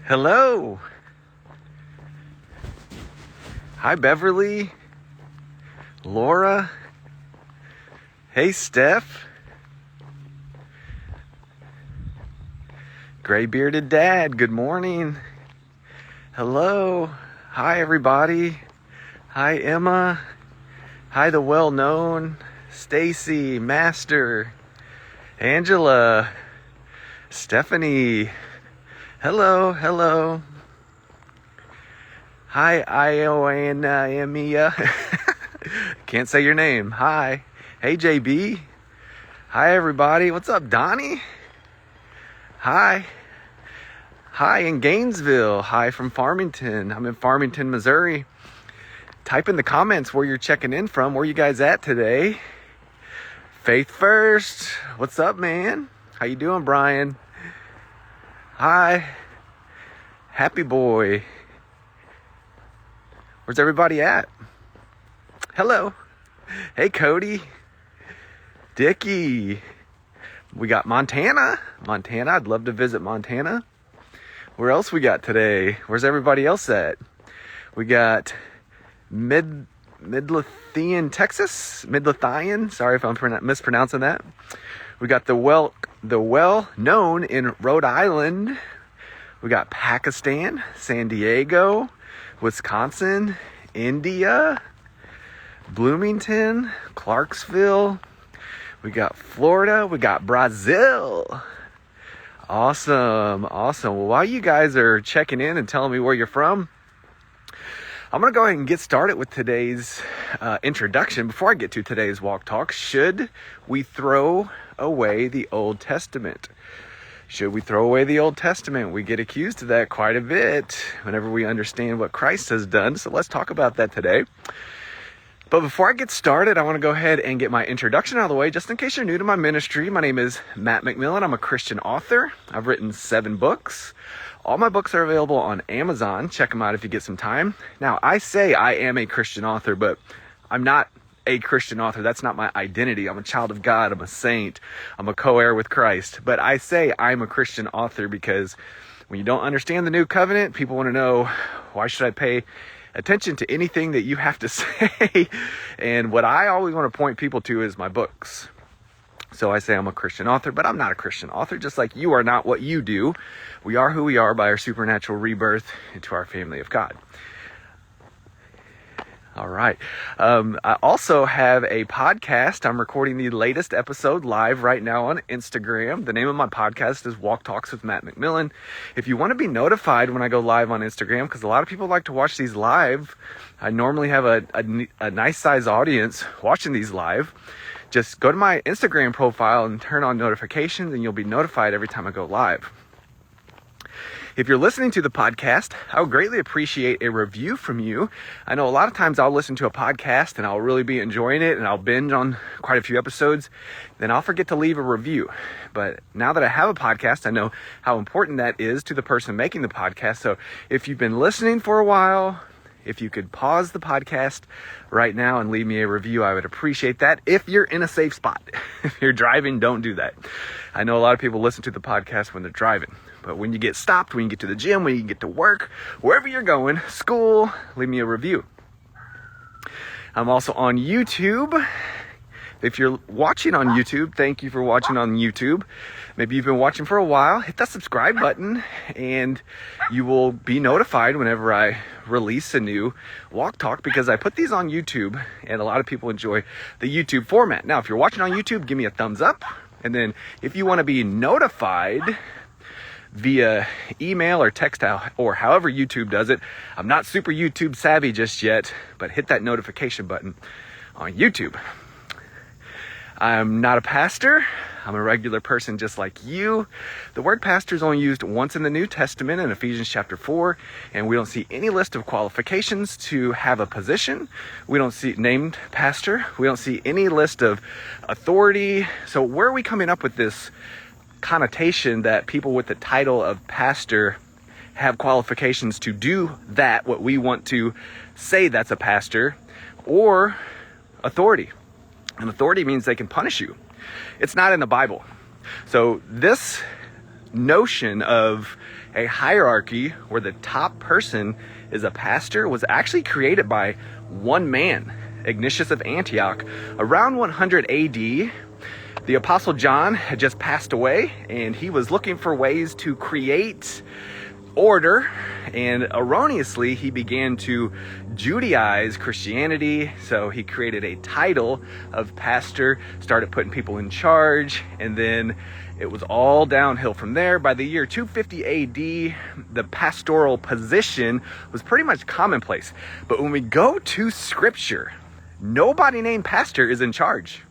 Hello. Hi, Beverly. Laura. Hey, Steph. Gray-bearded dad, good morning. Hello. Hi, everybody. Hi, Emma. Hi, the well-known Stacy, Master, Angela, Stephanie. Hello. Hi, Ioania. Can't say your name. Hi. Hey, JB. Hi, everybody. What's up, Donnie? Hi in Gainesville. Hi from Farmington. I'm in Farmington, Missouri. Type in the comments where you're checking in from. Where you guys at today? Faith first. What's up, man? How you doing, Brian? Hi. Happy boy. Where's everybody at? Hello. Hey, Cody. Dickie. We got Montana. I'd love to visit Montana. Where else we got today? Where's everybody else at? We got Midlothian, Texas. Midlothian. Sorry if I'm mispronouncing that. We got the well-known in Rhode Island. We got Pakistan, San Diego, Wisconsin, India, Bloomington, Clarksville. We got Florida. We got Brazil. Awesome. Well, while you guys are checking in and telling me where you're from, I'm going to go ahead and get started with today's introduction. Before I get to today's walk talk, should we throw away the Old Testament? Should we throw away the Old Testament? We get accused of that quite a bit whenever we understand what Christ has done. So let's talk about that today. But before I get started, I want to go ahead and get my introduction out of the way. Just in case you're new to my ministry, my name is Matt McMillen. I'm a Christian author. I've written 7 books. All my books are available on Amazon. Check them out if you get some time. Now, I say I am a Christian author, but I'm not a Christian author. That's not my identity. I'm a child of God. I'm a saint. I'm a co-heir with Christ. But I say I'm a Christian author because when you don't understand the new covenant, people want to know, why should I pay attention to anything that you have to say? And what I always want to point people to is my books. So I say I'm a Christian author, but I'm not a Christian author, just like you are not what you do. We are who we are by our supernatural rebirth into our family of God. All right. I also have a podcast. I'm recording the latest episode live right now on Instagram. The name of my podcast is Walk Talks with Matt McMillen. If you want to be notified when I go live on Instagram, because a lot of people like to watch these live, I normally have a nice size audience watching these live. Just go to my Instagram profile and turn on notifications, and you'll be notified every time I go live. If you're listening to the podcast, I would greatly appreciate a review from you. I know a lot of times I'll listen to a podcast and I'll really be enjoying it and I'll binge on quite a few episodes. Then I'll forget to leave a review. But now that I have a podcast, I know how important that is to the person making the podcast. So if you've been listening for a while, if you could pause the podcast right now and leave me a review, I would appreciate that. If you're in a safe spot, if you're driving, don't do that. I know a lot of people listen to the podcast when they're driving, but when you get stopped, when you get to the gym, when you get to work, wherever you're going, school, leave me a review. I'm also on YouTube. If you're watching on YouTube, thank you for watching on YouTube. Maybe you've been watching for a while. Hit that subscribe button and you will be notified whenever I release a new walk talk, because I put these on YouTube and a lot of people enjoy the YouTube format. Now, if you're watching on YouTube, give me a thumbs up. And then if you want to be notified via email or text or however YouTube does it, I'm not super YouTube savvy just yet, but hit that notification button on YouTube. I'm not a pastor. I'm a regular person just like you. The word pastor is only used once in the New Testament in Ephesians chapter 4, and we don't see any list of qualifications to have a position. We don't see named pastor. We don't see any list of authority. So where are we coming up with this connotation that people with the title of pastor have qualifications to do that, what we want to say that's a pastor, or authority? And authority means they can punish you. It's not in the Bible. So this notion of A hierarchy where the top person is a pastor was actually created by one man, Ignatius of Antioch. Around 100 AD, the Apostle John had just passed away, and he was looking for ways to create order, and erroneously he began to Judaize Christianity. So he created a title of pastor, started putting people in charge, and then it was all downhill from there. By the year 250 AD, the pastoral position was pretty much commonplace. But when we go to Scripture, nobody named pastor is in charge.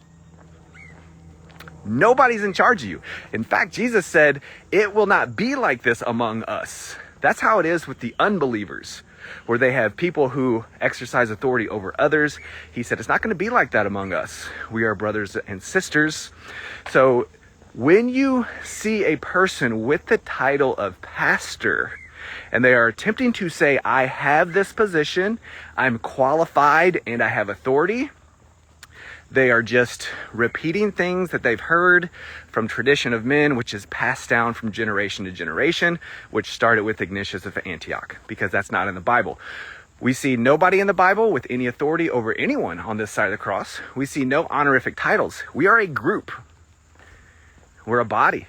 Nobody's in charge of you. In fact, Jesus said, it will not be like this among us. That's how it is with the unbelievers, where they have people who exercise authority over others. He said, it's not going to be like that among us. We are brothers and sisters. So when you see a person with the title of pastor, and they are attempting to say, I have this position, I'm qualified, and I have authority, they are just repeating things that they've heard from tradition of men, which is passed down from generation to generation, which started with Ignatius of Antioch, because that's not in the Bible. We see nobody in the Bible with any authority over anyone on this side of the cross. We see no honorific titles. We are a group. We're a body.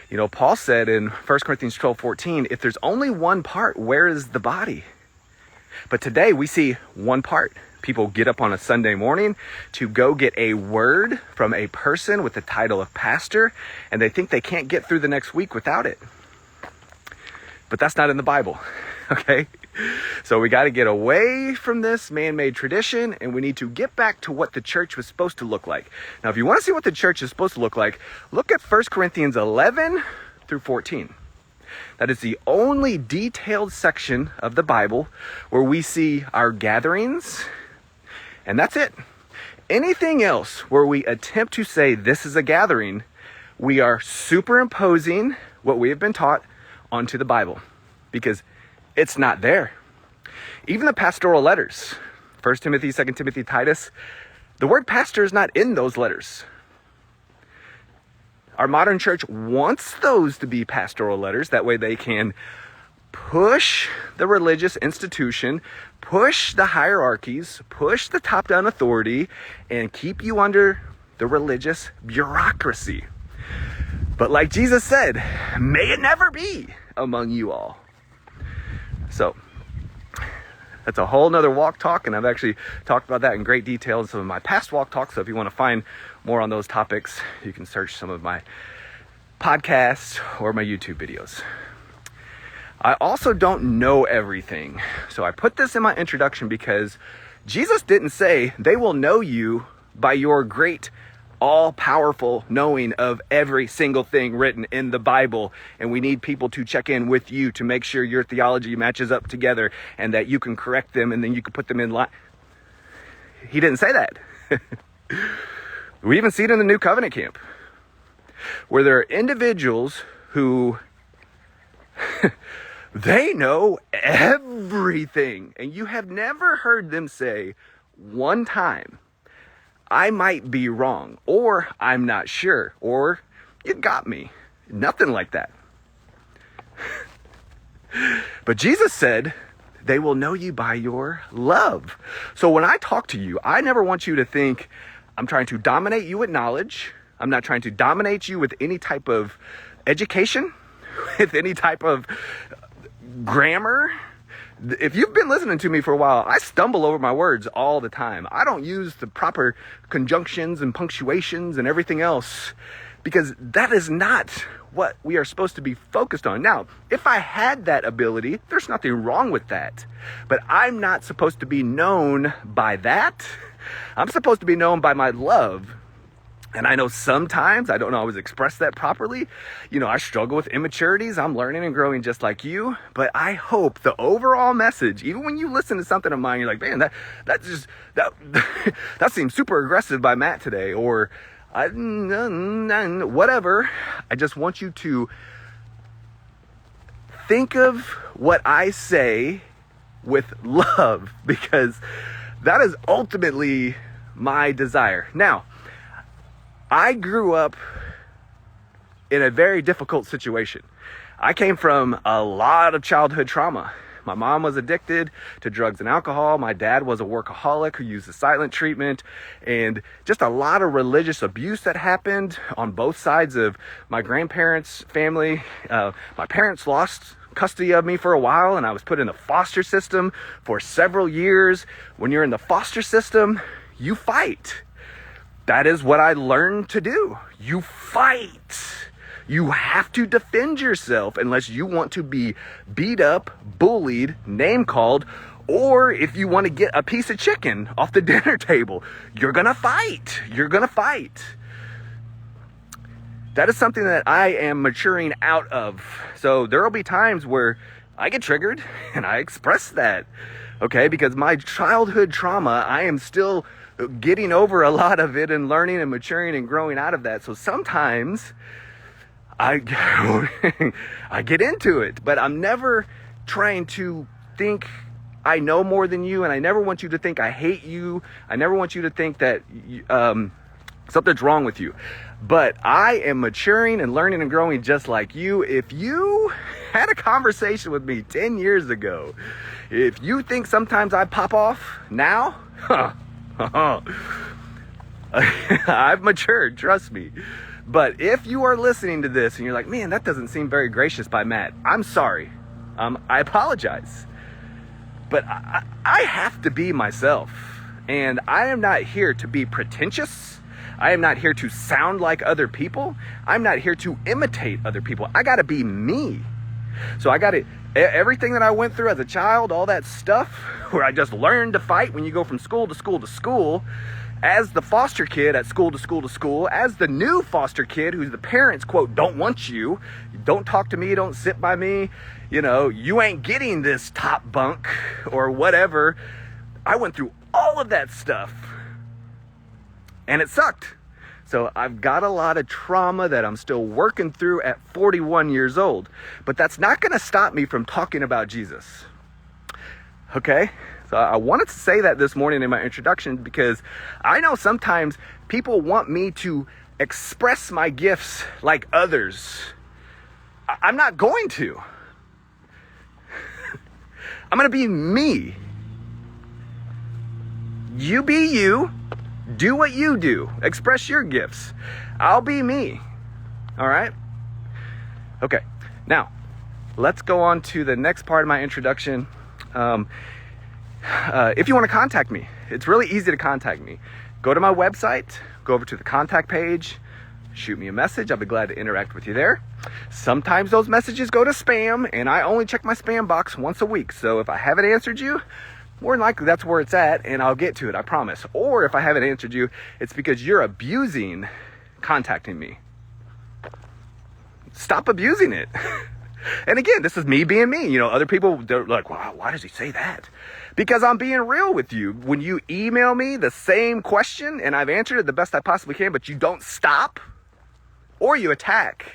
You know, Paul said in 1 Corinthians 12:14, if there's only one part, where is the body? But today we see one part. People get up on a Sunday morning to go get a word from a person with the title of pastor, and they think they can't get through the next week without it. But that's not in the Bible, okay? So we got to get away from this man-made tradition, and we need to get back to what the church was supposed to look like. Now, if you want to see what the church is supposed to look like, look at 1 Corinthians 11 through 14. That is the only detailed section of the Bible where we see our gatherings, and that's it. Anything else where we attempt to say this is a gathering, we are superimposing what we have been taught onto the Bible, because it's not there. Even the pastoral letters, 1 Timothy, 2 Timothy, Titus, the word pastor is not in those letters. Our modern church wants those to be pastoral letters. That way they can push the religious institution, push the hierarchies, push the top-down authority, and keep you under the religious bureaucracy. But like Jesus said, may it never be among you all. So that's a whole nother walk talk, and I've actually talked about that in great detail in some of my past walk talks. So if you want to find more on those topics, you can search some of my podcasts or my YouTube videos. I also don't know everything. So I put this in my introduction because Jesus didn't say they will know you by your great all-powerful knowing of every single thing written in the Bible, and we need people to check in with you to make sure your theology matches up together and that you can correct them and then you can put them in line. He didn't say that. We even see it in the New Covenant camp, where there are individuals who they know everything, and you have never heard them say one time, I might be wrong, or I'm not sure, or you got me. Nothing like that. But Jesus said, they will know you by your love. So when I talk to you, I never want you to think I'm trying to dominate you with knowledge. I'm not trying to dominate you with any type of education, with any type of grammar. If you've been listening to me for a while, I stumble over my words all the time. I don't use the proper conjunctions and punctuations and everything else, because that is not what we are supposed to be focused on. Now, if I had that ability, there's nothing wrong with that. But I'm not supposed to be known by that. I'm supposed to be known by my love. And I know sometimes I don't always express that properly. You know, I struggle with immaturities. I'm learning and growing just like you. But I hope the overall message, even when you listen to something of mine, you're like, man, that seems super aggressive by Matt today, or whatever. I just want you to think of what I say with love, because that is ultimately my desire. Now, I grew up in a very difficult situation. I came from a lot of childhood trauma. My mom was addicted to drugs and alcohol. My dad was a workaholic who used the silent treatment, and just a lot of religious abuse that happened on both sides of my grandparents' family. My parents lost custody of me for a while, and I was put in the foster system for several years. When you're in the foster system, you fight. That is what I learned to do. You fight. You have to defend yourself unless you want to be beat up, bullied, name-called, or if you want to get a piece of chicken off the dinner table. You're gonna fight. You're gonna fight. That is something that I am maturing out of. So there will be times where I get triggered and I express that, okay? Because my childhood trauma, I am still getting over a lot of it and learning and maturing and growing out of that. So sometimes I get into it, but I'm never trying to think I know more than you, and I never want you to think I hate you. I never want you to think that something's wrong with you. But I am maturing and learning and growing just like you. If you had a conversation with me 10 years ago, if you think sometimes I pop off now, I've matured, trust me. But if you are listening to this and you're like, man, that doesn't seem very gracious by Matt, I'm sorry. I apologize. But I have to be myself. And I am not here to be pretentious. I am not here to sound like other people. I'm not here to imitate other people. I got to be me. So everything that I went through as a child, all that stuff where I just learned to fight when you go from school to school to school, as the foster kid at school to school to school, as the new foster kid who's the parents, quote, don't want you, don't talk to me, don't sit by me, you ain't getting this top bunk or whatever. I went through all of that stuff and it sucked. So I've got a lot of trauma that I'm still working through at 41 years old, but that's not going to stop me from talking about Jesus. Okay? So I wanted to say that this morning in my introduction because I know sometimes people want me to express my gifts like others. I'm not going to. I'm going to be me. You be you. Do what you do. Express your gifts. I'll be me. All right? Okay. Now, let's go on to the next part of my introduction. If you want to contact me, it's really easy to contact me. Go to my website, go over to the contact page, shoot me a message. I'll be glad to interact with you there. Sometimes those messages go to spam, and I only check my spam box once a week. So if I haven't answered you, more than likely that's where it's at, and I'll get to it, I promise. Or if I haven't answered you, it's because you're abusing contacting me. Stop abusing it. And again, this is me being me. Other people, they're like, wow, why does he say that? Because I'm being real with you. When you email me the same question, and I've answered it the best I possibly can, but you don't stop, or you attack,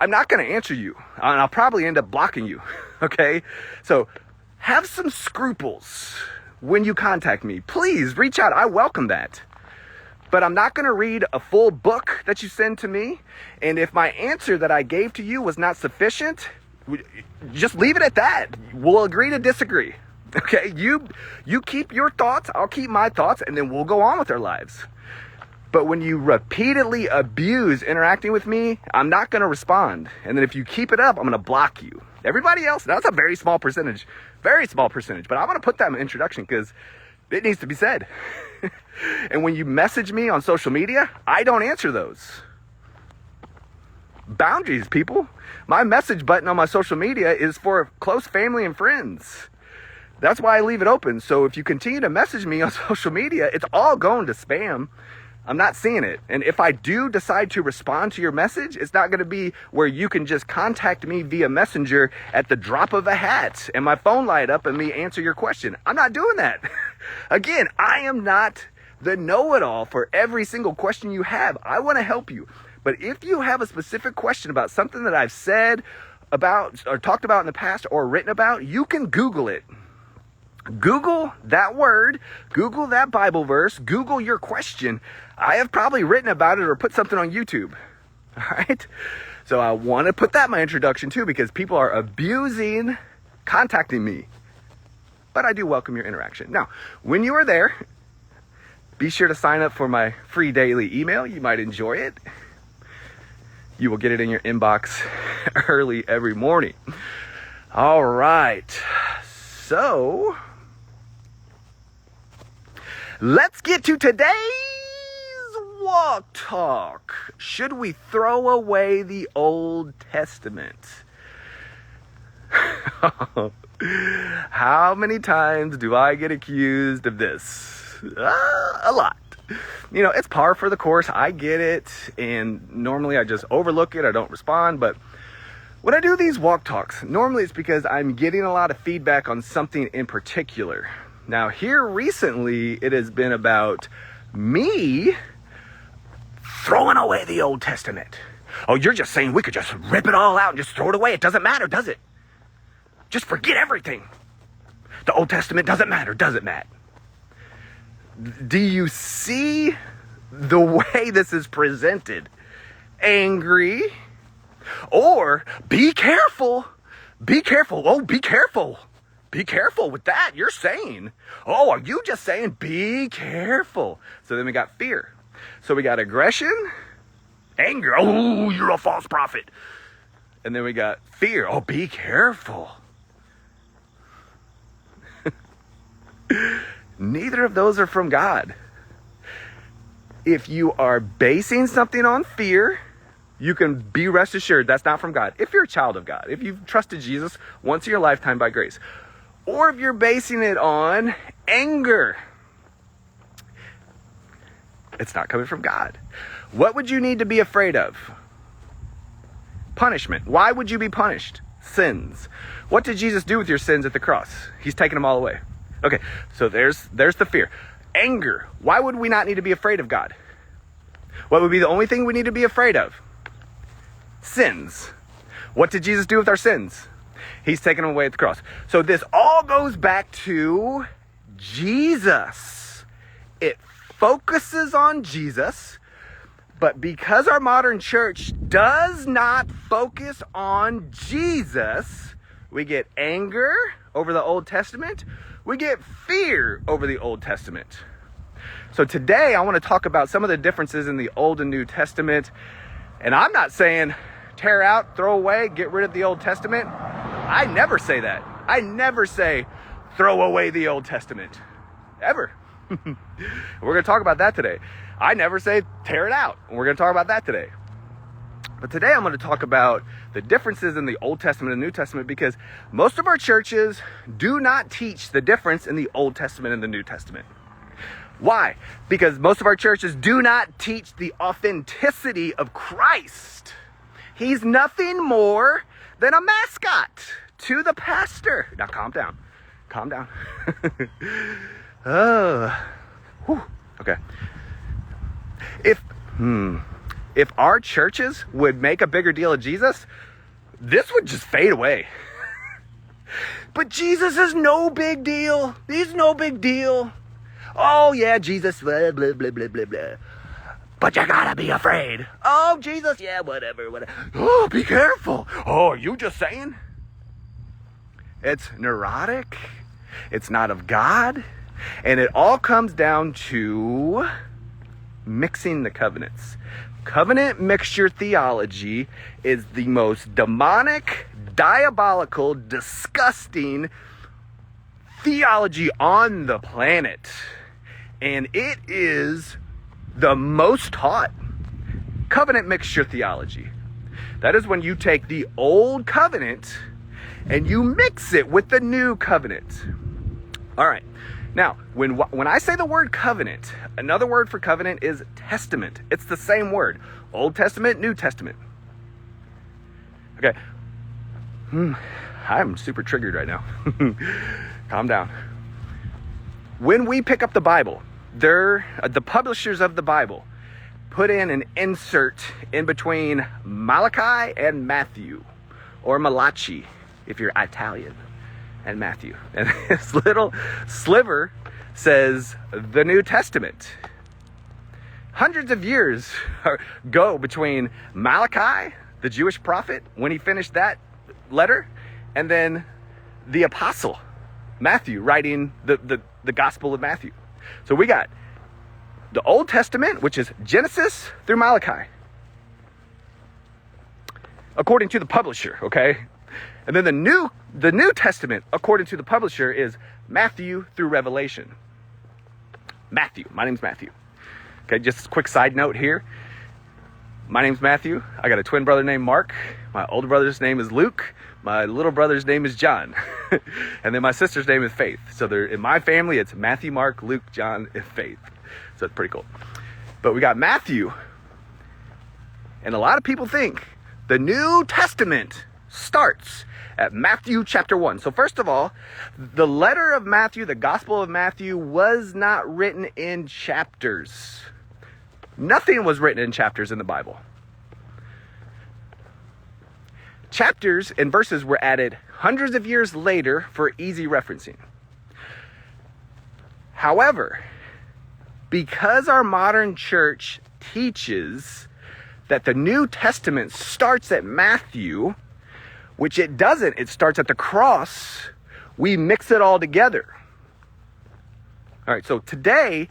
I'm not going to answer you. And I'll probably end up blocking you. Okay? So have some scruples when you contact me. Please reach out. I welcome that. But I'm not going to read a full book that you send to me. And if my answer that I gave to you was not sufficient, just leave it at that. We'll agree to disagree. Okay? You keep your thoughts, I'll keep my thoughts, and then we'll go on with our lives. But when you repeatedly abuse interacting with me, I'm not going to respond. And then if you keep it up, I'm going to block you. Everybody else, that's a very small percentage. Very small percentage. But I'm going to put that in the introduction because it needs to be said. And when you message me on social media, I don't answer those. Boundaries, people. My message button on my social media is for close family and friends. That's why I leave it open. So if you continue to message me on social media, it's all going to spam. I'm not seeing it. And if I do decide to respond to your message, it's not going to be where you can just contact me via messenger at the drop of a hat and my phone light up and me answer your question. I'm not doing that. Again, I am not the know-it-all for every single question you have. I want to help you. But if you have a specific question about something that I've said about or talked about in the past or written about, you can Google it. Google that word, Google that Bible verse, Google your question. I have probably written about it or put something on YouTube. All right? So I want to put that in my introduction too, because people are abusing contacting me. But I do welcome your interaction. Now, when you are there, be sure to sign up for my free daily email. You might enjoy it. You will get it in your inbox early every morning. All right. So, let's get to today's Walk Talk. Should we throw away the Old Testament? How many times do I get accused of this? A lot. You know, it's par for the course. I get it. And normally I just overlook it. I don't respond. But when I do these walk talks, normally it's because I'm getting a lot of feedback on something in particular. Now, here recently, it has been about me throwing away the Old Testament. Oh, you're just saying we could just rip it all out and just throw it away. It doesn't matter, does it? Just forget everything. The Old Testament doesn't matter, does it, Matt? Do you see the way this is presented? Angry, or be careful. Be careful. Oh, be careful. Be careful with that. You're saying, oh, are you just saying be careful? So then we got fear. So we got aggression, anger. Oh, you're a false prophet. And then we got fear. Oh, be careful. Neither of those are from God. If you are basing something on fear, you can be rest assured that's not from God. If you're a child of God, if you've trusted Jesus once in your lifetime by grace, or if you're basing it on anger, it's not coming from God. What would you need to be afraid of? Punishment. Why would you be punished? Sins. What did Jesus do with your sins at the cross? He's taken them all away. Okay, so there's the fear. Anger. Why would we not need to be afraid of God? What would be the only thing we need to be afraid of? Sins. What did Jesus do with our sins? He's taken them away at the cross. So this all goes back to Jesus. It focuses on Jesus, but because our modern church does not focus on Jesus, we get anger over the Old Testament. We get fear over the Old Testament. So today I want to talk about some of the differences in the Old and New Testament. And I'm not saying tear out, throw away, get rid of the Old Testament. I never say that. I never say throw away the Old Testament. Ever. We're going to talk about that today. I never say tear it out. We're going to talk about that today. But today I'm going to talk about the differences in the Old Testament and New Testament, because most of our churches do not teach the difference in the Old Testament and the New Testament. Why? Because most of our churches do not teach the authenticity of Christ. He's nothing more than a mascot to the pastor. Now calm down. Calm down. Okay. If our churches would make a bigger deal of Jesus, this would just fade away. But Jesus is no big deal. He's no big deal. Oh yeah, Jesus, blah, blah, blah, blah, blah, blah. But you gotta be afraid. Oh, Jesus, yeah, whatever. Oh, be careful. Oh, are you just saying? It's neurotic. It's not of God. And it all comes down to mixing the covenants. Covenant mixture theology is the most demonic, diabolical, disgusting theology on the planet. And it is the most taught. Covenant mixture theology. That is when you take the old covenant and you mix it with the new covenant. All right. Now, when I say the word covenant, another word for covenant is testament. It's the same word. Old Testament, New Testament. Okay. I'm super triggered right now. Calm down. When we pick up the Bible, the publishers of the Bible put in an insert in between Malachi and Matthew, or Malachi if you're Italian, and Matthew. And this little sliver says the New Testament. Hundreds of years go between Malachi the Jewish prophet, when he finished that letter, and then the apostle, Matthew, writing the Gospel of Matthew. So we got the Old Testament, which is Genesis through Malachi, according to the publisher, okay? And then the New Testament, according to the publisher, is Matthew through Revelation. Matthew. My name's Matthew. Okay, just a quick side note here. My name's Matthew. I got a twin brother named Mark. My older brother's name is Luke. My little brother's name is John. And then my sister's name is Faith. So in my family, it's Matthew, Mark, Luke, John, and Faith. So it's pretty cool. But we got Matthew. And a lot of people think the New Testament starts at Matthew chapter 1. So first of all, the letter of Matthew, the Gospel of Matthew, was not written in chapters. Nothing was written in chapters in the Bible. Chapters and verses were added hundreds of years later for easy referencing. However, because our modern church teaches that the New Testament starts at Matthew, which it doesn't, it starts at the cross, we mix it all together. All right, so today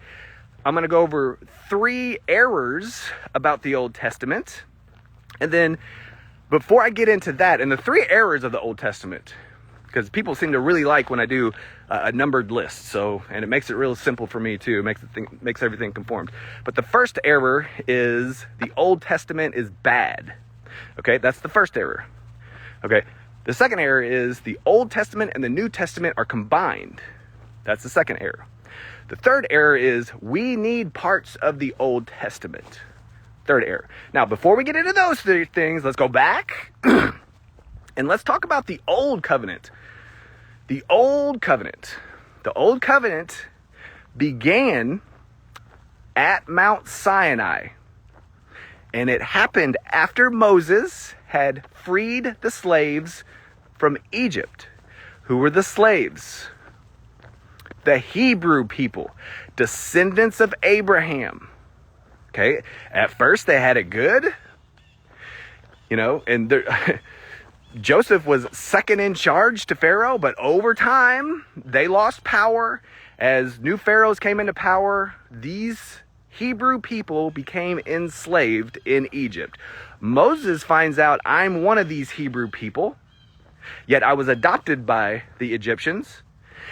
I'm going to go over 3 errors about the Old Testament. And then before I get into that, and the 3 errors of the Old Testament, because people seem to really like when I do a numbered list, and it makes it real simple for me too. It makes everything conformed. But the first error is the Old Testament is bad. Okay, that's the first error. Okay, the second error is the Old Testament and the New Testament are combined. That's the second error. The third error is we need parts of the Old Testament. Third error. Now, before we get into those 3 things, let's go back and let's talk about the Old Covenant. The Old Covenant. The Old Covenant began at Mount Sinai. And it happened after Moses had freed the slaves from Egypt. Who were the slaves? The Hebrew people, descendants of Abraham. Okay, at first they had it good, and Joseph was second in charge to Pharaoh, but over time they lost power. As new pharaohs came into power, these Hebrew people became enslaved in Egypt. Moses finds out, I'm one of these Hebrew people, yet I was adopted by the Egyptians.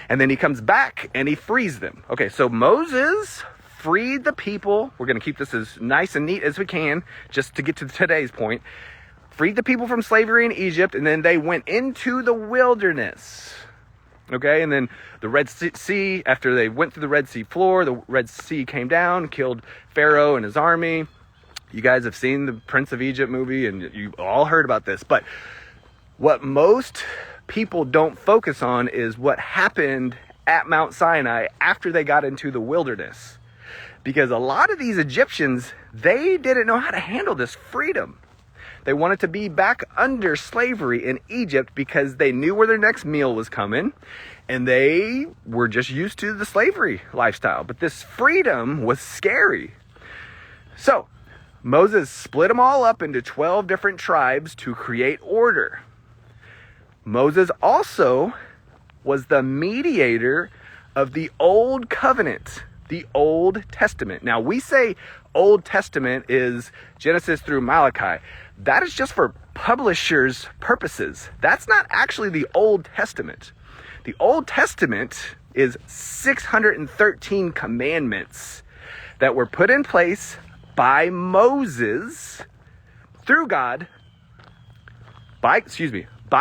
And then he comes back and he frees them. Okay, so Moses freed the people. We're going to keep this as nice and neat as we can, just to get to today's point. Freed the people from slavery in Egypt, and then they went into the wilderness. Okay, and then the Red Sea, after they went through the Red Sea floor, the Red Sea came down, killed Pharaoh and his army. You guys have seen the Prince of Egypt movie, and you've all heard about this. But what most people don't focus on is what happened at Mount Sinai after they got into the wilderness. Because a lot of these Egyptians, they didn't know how to handle this freedom. They wanted to be back under slavery in Egypt because they knew where their next meal was coming, and they were just used to the slavery lifestyle. But this freedom was scary. So Moses split them all up into 12 different tribes to create order. Moses also was the mediator of the Old Covenant, the Old Testament. Now, we say Old Testament is Genesis through Malachi. That is just for publishers' purposes. That's not actually the Old Testament. The Old Testament is 613 commandments that were put in place by Moses through God, by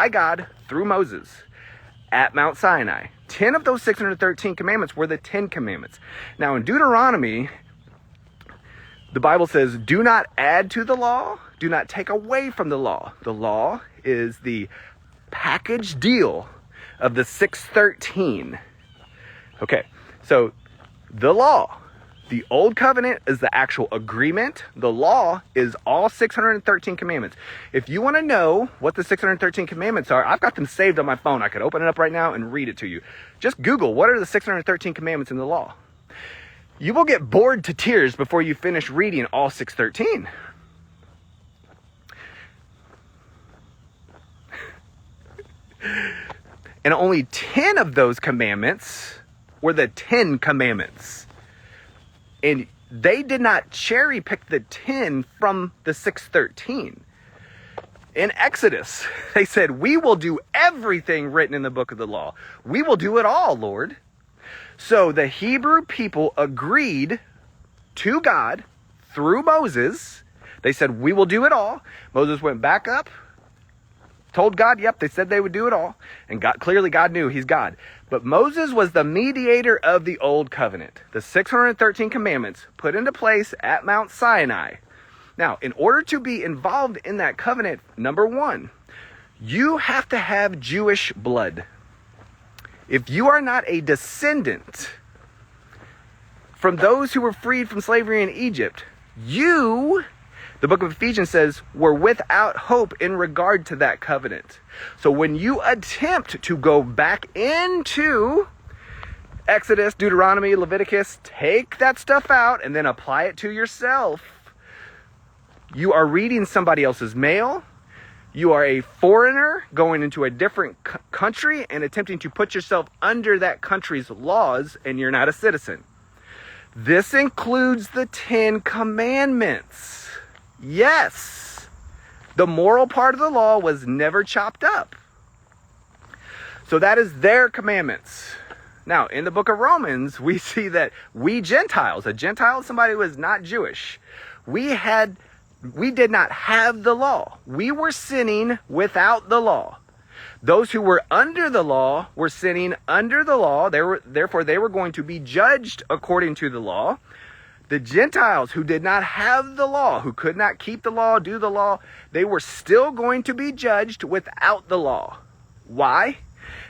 God through Moses at Mount Sinai. 10 of those 613 commandments were the 10 commandments. Now in Deuteronomy, the Bible says, do not add to the law, do not take away from the law. The law is the package deal of the 613. Okay, so the law, the Old Covenant is the actual agreement. The law is all 613 commandments. If you want to know what the 613 commandments are, I've got them saved on my phone. I could open it up right now and read it to you. Just Google, what are the 613 commandments in the law? You will get bored to tears before you finish reading all 613. And only 10 of those commandments were the 10 commandments. And they did not cherry pick the 10 from the 613. In Exodus, they said, we will do everything written in the book of the law. We will do it all, Lord. So the Hebrew people agreed to God through Moses. They said, we will do it all. Moses went back up, told God, yep, they said they would do it all. And clearly God knew he's God. But Moses was the mediator of the old covenant. The 613 commandments put into place at Mount Sinai. Now, in order to be involved in that covenant, number one, you have to have Jewish blood. If you are not a descendant from those who were freed from slavery in Egypt, you, the book of Ephesians says, were without hope in regard to that covenant. So when you attempt to go back into Exodus, Deuteronomy, Leviticus, take that stuff out and then apply it to yourself, you are reading somebody else's mail. You are a foreigner going into a different country and attempting to put yourself under that country's laws, and you're not a citizen. This includes the 10 commandments. Yes, the moral part of the law was never chopped up. So that is their commandments. Now, in the book of Romans, we see that we Gentiles, a Gentile is somebody who is not Jewish, we did not have the law. We were sinning without the law. Those who were under the law were sinning under the law. Therefore, they were going to be judged according to the law. The Gentiles who did not have the law, who could not keep the law, do the law, they were still going to be judged without the law. Why?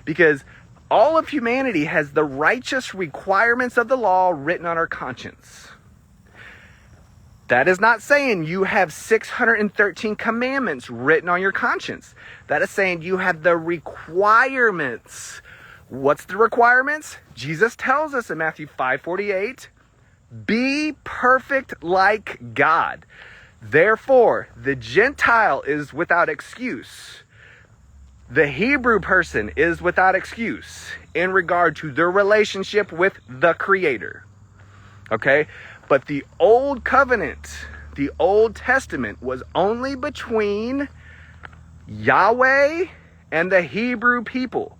Because all of humanity has the righteous requirements of the law written on our conscience. That is not saying you have 613 commandments written on your conscience. That is saying you have the requirements. What's the requirements? Jesus tells us in Matthew 5:48, be perfect like God. Therefore, the Gentile is without excuse. The Hebrew person is without excuse in regard to their relationship with the Creator. Okay? But the Old Covenant, the Old Testament, was only between Yahweh and the Hebrew people.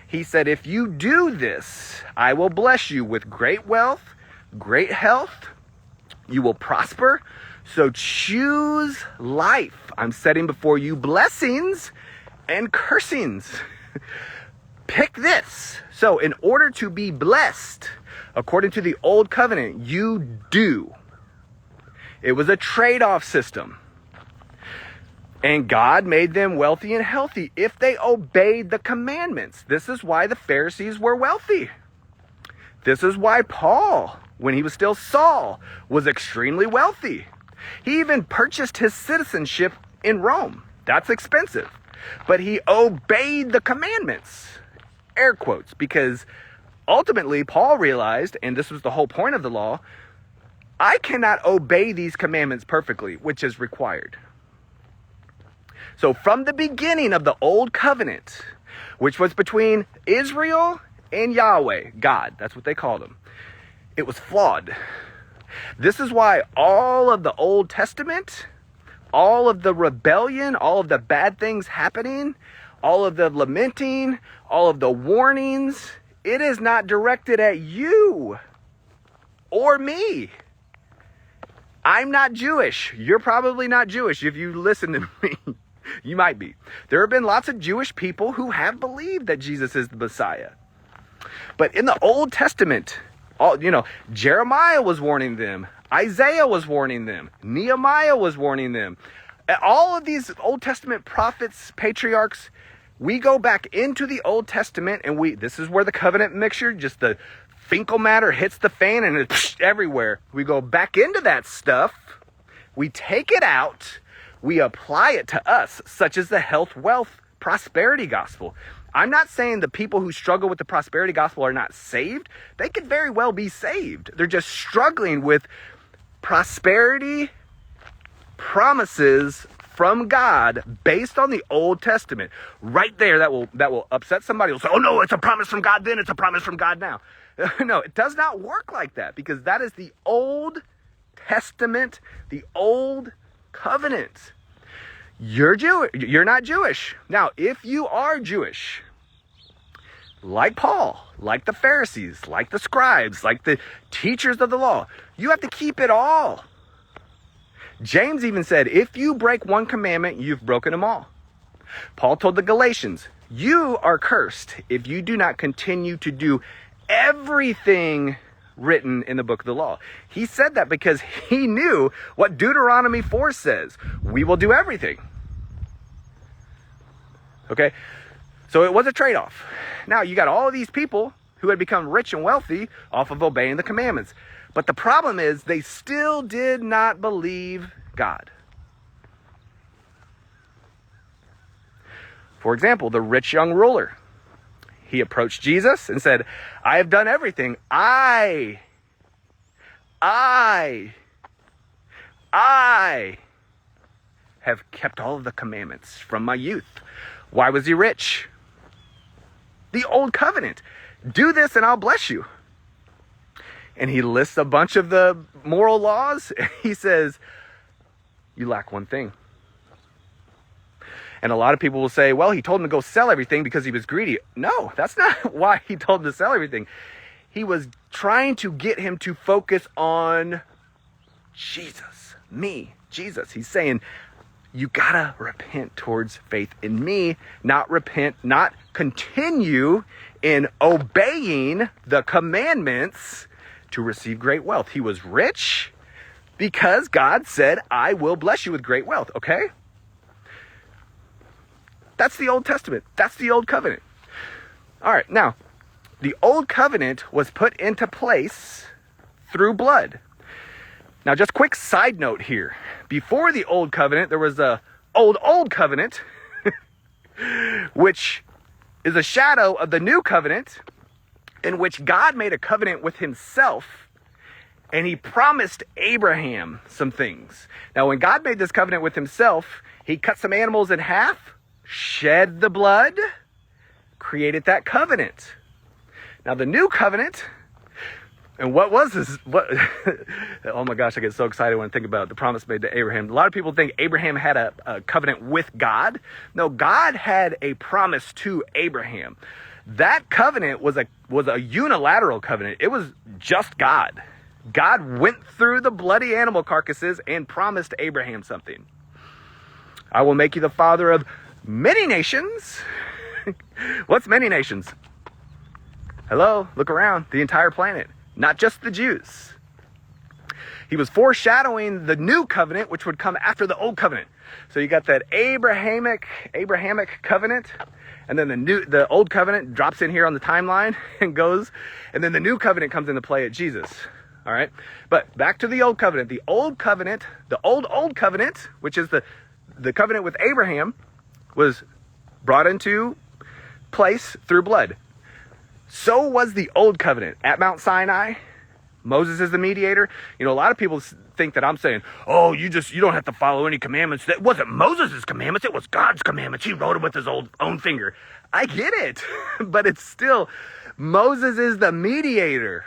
He said, if you do this, I will bless you with great wealth, great health. You will prosper. So choose life. I'm setting before you blessings and cursings. Pick this. So in order to be blessed, according to the Old Covenant, you do. It was a trade-off system. And God made them wealthy and healthy if they obeyed the commandments. This is why the Pharisees were wealthy. This is why Paul, when he was still Saul, was extremely wealthy. He even purchased his citizenship in Rome. That's expensive. But he obeyed the commandments. Air quotes, because ultimately, Paul realized, and this was the whole point of the law, I cannot obey these commandments perfectly, which is required. So from the beginning of the Old Covenant, which was between Israel and Yahweh, God, that's what they called him, it was flawed. This is why all of the Old Testament, all of the rebellion, all of the bad things happening, all of the lamenting, all of the warnings, it is not directed at you or me. I'm not Jewish. You're probably not Jewish if you listen to me. You might be. There have been lots of Jewish people who have believed that Jesus is the Messiah. But in the Old Testament, Jeremiah was warning them. Isaiah was warning them. Nehemiah was warning them. All of these Old Testament prophets, patriarchs, we go back into the Old Testament and this is where the covenant mixture, just the Finkel matter hits the fan and it's everywhere. We go back into that stuff. We take it out. We apply it to us, such as the health, wealth, prosperity gospel. I'm not saying the people who struggle with the prosperity gospel are not saved. They could very well be saved. They're just struggling with prosperity promises from God based on the Old Testament, right there, that will upset somebody. Will say, oh no, it's a promise from God then, it's a promise from God now. No, it does not work like that, because that is the Old Testament, the Old Covenant. You're not Jewish. Now, if you are Jewish, like Paul, like the Pharisees, like the scribes, like the teachers of the law, you have to keep it all. James even said, if you break one commandment, you've broken them all. Paul told the Galatians, you are cursed if you do not continue to do everything written in the book of the law. He said that because he knew what Deuteronomy 4 says. We will do everything. Okay? So it was a trade-off. Now, you got all these people who had become rich and wealthy off of obeying the commandments. But the problem is they still did not believe God. For example, the rich young ruler. He approached Jesus and said, I have done everything. I have kept all of the commandments from my youth. Why was he rich? The Old Covenant. Do this and I'll bless you. And he lists a bunch of the moral laws. He says, you lack one thing. And a lot of people will say, well, he told him to go sell everything because he was greedy. No, that's not why he told him to sell everything. He was trying to get him to focus on Jesus, me, Jesus. He's saying, you gotta repent towards faith in me, not continue in obeying the commandments to receive great wealth. He was rich because God said, I will bless you with great wealth, okay? That's the Old Testament. That's the Old Covenant. All right, now, the Old Covenant was put into place through blood. Now, just quick side note here. Before the Old Covenant, there was a Old Covenant, which is a shadow of the New Covenant, in which God made a covenant with himself, and he promised Abraham some things. Now, when God made this covenant with himself, he cut some animals in half, shed the blood, created that covenant. Now, the New Covenant, and what was this? Oh my gosh, I get so excited when I think about the promise made to Abraham. A lot of people think Abraham had a covenant with God. No, God had a promise to Abraham. That covenant was a unilateral covenant. It was just God. God went through the bloody animal carcasses and promised Abraham something. I will make you the father of many nations. What's many nations? Hello, look around. The entire planet, not just the Jews. He was foreshadowing the new covenant, which would come after the old covenant. So you got that Abrahamic covenant, and then the old covenant drops in here on the timeline and goes, and then the new covenant comes into play at Jesus. All right, but back to the old covenant. The old covenant, the old covenant, which is the covenant with Abraham, was brought into place through blood. So was the old covenant at Mount Sinai. Moses is the mediator. You know, a lot of people think that I'm saying, oh, you don't have to follow any commandments. That wasn't Moses' commandments. It was God's commandments. He wrote them with his own finger. I get it, but it's still, Moses is the mediator.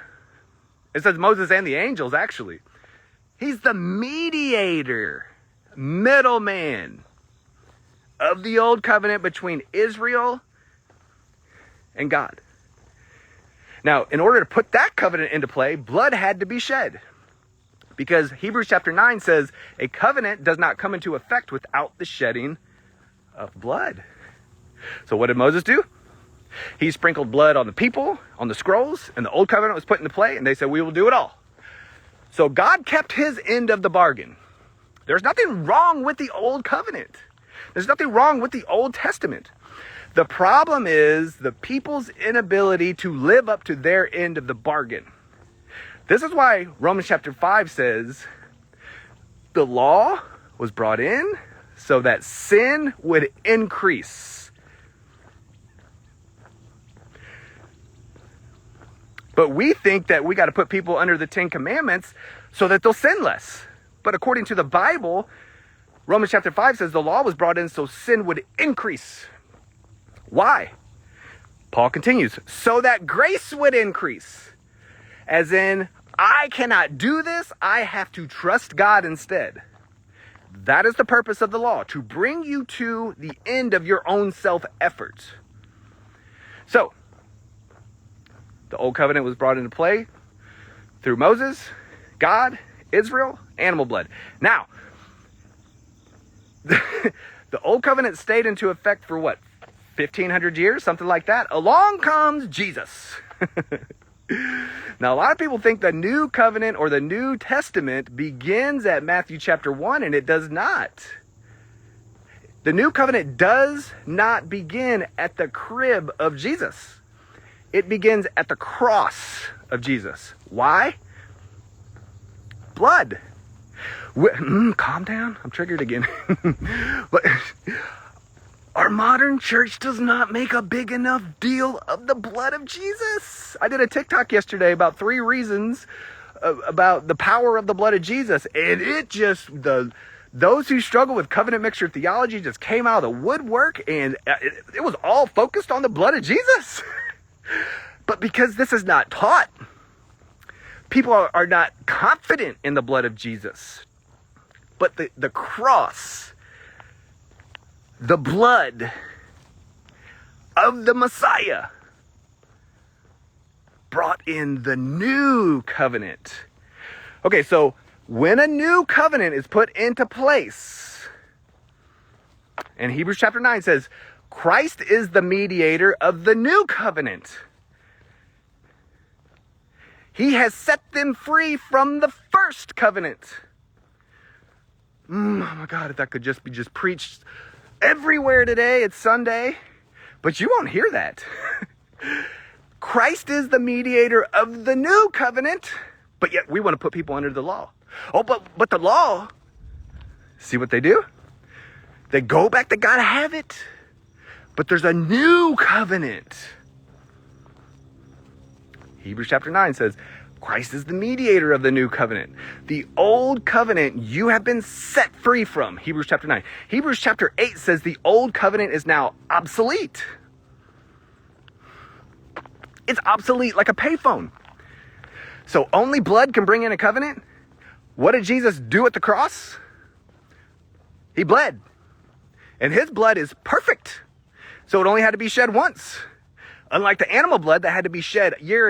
It says Moses and the angels, actually. He's the mediator, middleman of the old covenant between Israel and God. Now, in order to put that covenant into play, blood had to be shed. Because Hebrews chapter 9 says, a covenant does not come into effect without the shedding of blood. So what did Moses do? He sprinkled blood on the people, on the scrolls, and the old covenant was put into play, and they said, we will do it all. So God kept his end of the bargain. There's nothing wrong with the old covenant. There's nothing wrong with the Old Testament. The problem is the people's inability to live up to their end of the bargain. This is why Romans chapter 5 says the law was brought in so that sin would increase. But we think that we got to put people under the 10 Commandments so that they'll sin less. But according to the Bible, Romans chapter 5 says the law was brought in so sin would increase. Why? Paul continues, so that grace would increase. As in, I cannot do this, I have to trust God instead. That is the purpose of the law, to bring you to the end of your own self-effort. So, the old covenant was brought into play through Moses, God, Israel, animal blood. Now, the old covenant stayed into effect for what? 1,500 years, something like that. Along comes Jesus. Now, a lot of people think the new covenant or the New Testament begins at Matthew chapter 1, and it does not. The new covenant does not begin at the crib of Jesus. It begins at the cross of Jesus. Why? Blood. Calm down. I'm triggered again. But our modern church does not make a big enough deal of the blood of Jesus. I did a TikTok yesterday about 3 reasons about the power of the blood of Jesus. And it just, those who struggle with covenant mixture theology just came out of the woodwork, and it was all focused on the blood of Jesus. But because this is not taught, people are not confident in the blood of Jesus. But the cross, the blood of the Messiah, brought in the new covenant. Okay, so when a new covenant is put into place, and Hebrews chapter 9 says, Christ is the mediator of the new covenant. He has set them free from the first covenant. Oh my God, if that could just be preached everywhere today. It's Sunday, but you won't hear that. Christ is the mediator of the new covenant, but yet we want to put people under the law. Oh, but the law, see what they do? They go back to God, have it, but there's a new covenant. Hebrews chapter 9 says, Christ is the mediator of the new covenant. The old covenant you have been set free from. Hebrews chapter 9. Hebrews chapter 8 says the old covenant is now obsolete. It's obsolete like a payphone. So only blood can bring in a covenant? What did Jesus do at the cross? He bled. And his blood is perfect. So it only had to be shed once. Unlike the animal blood that had to be shed year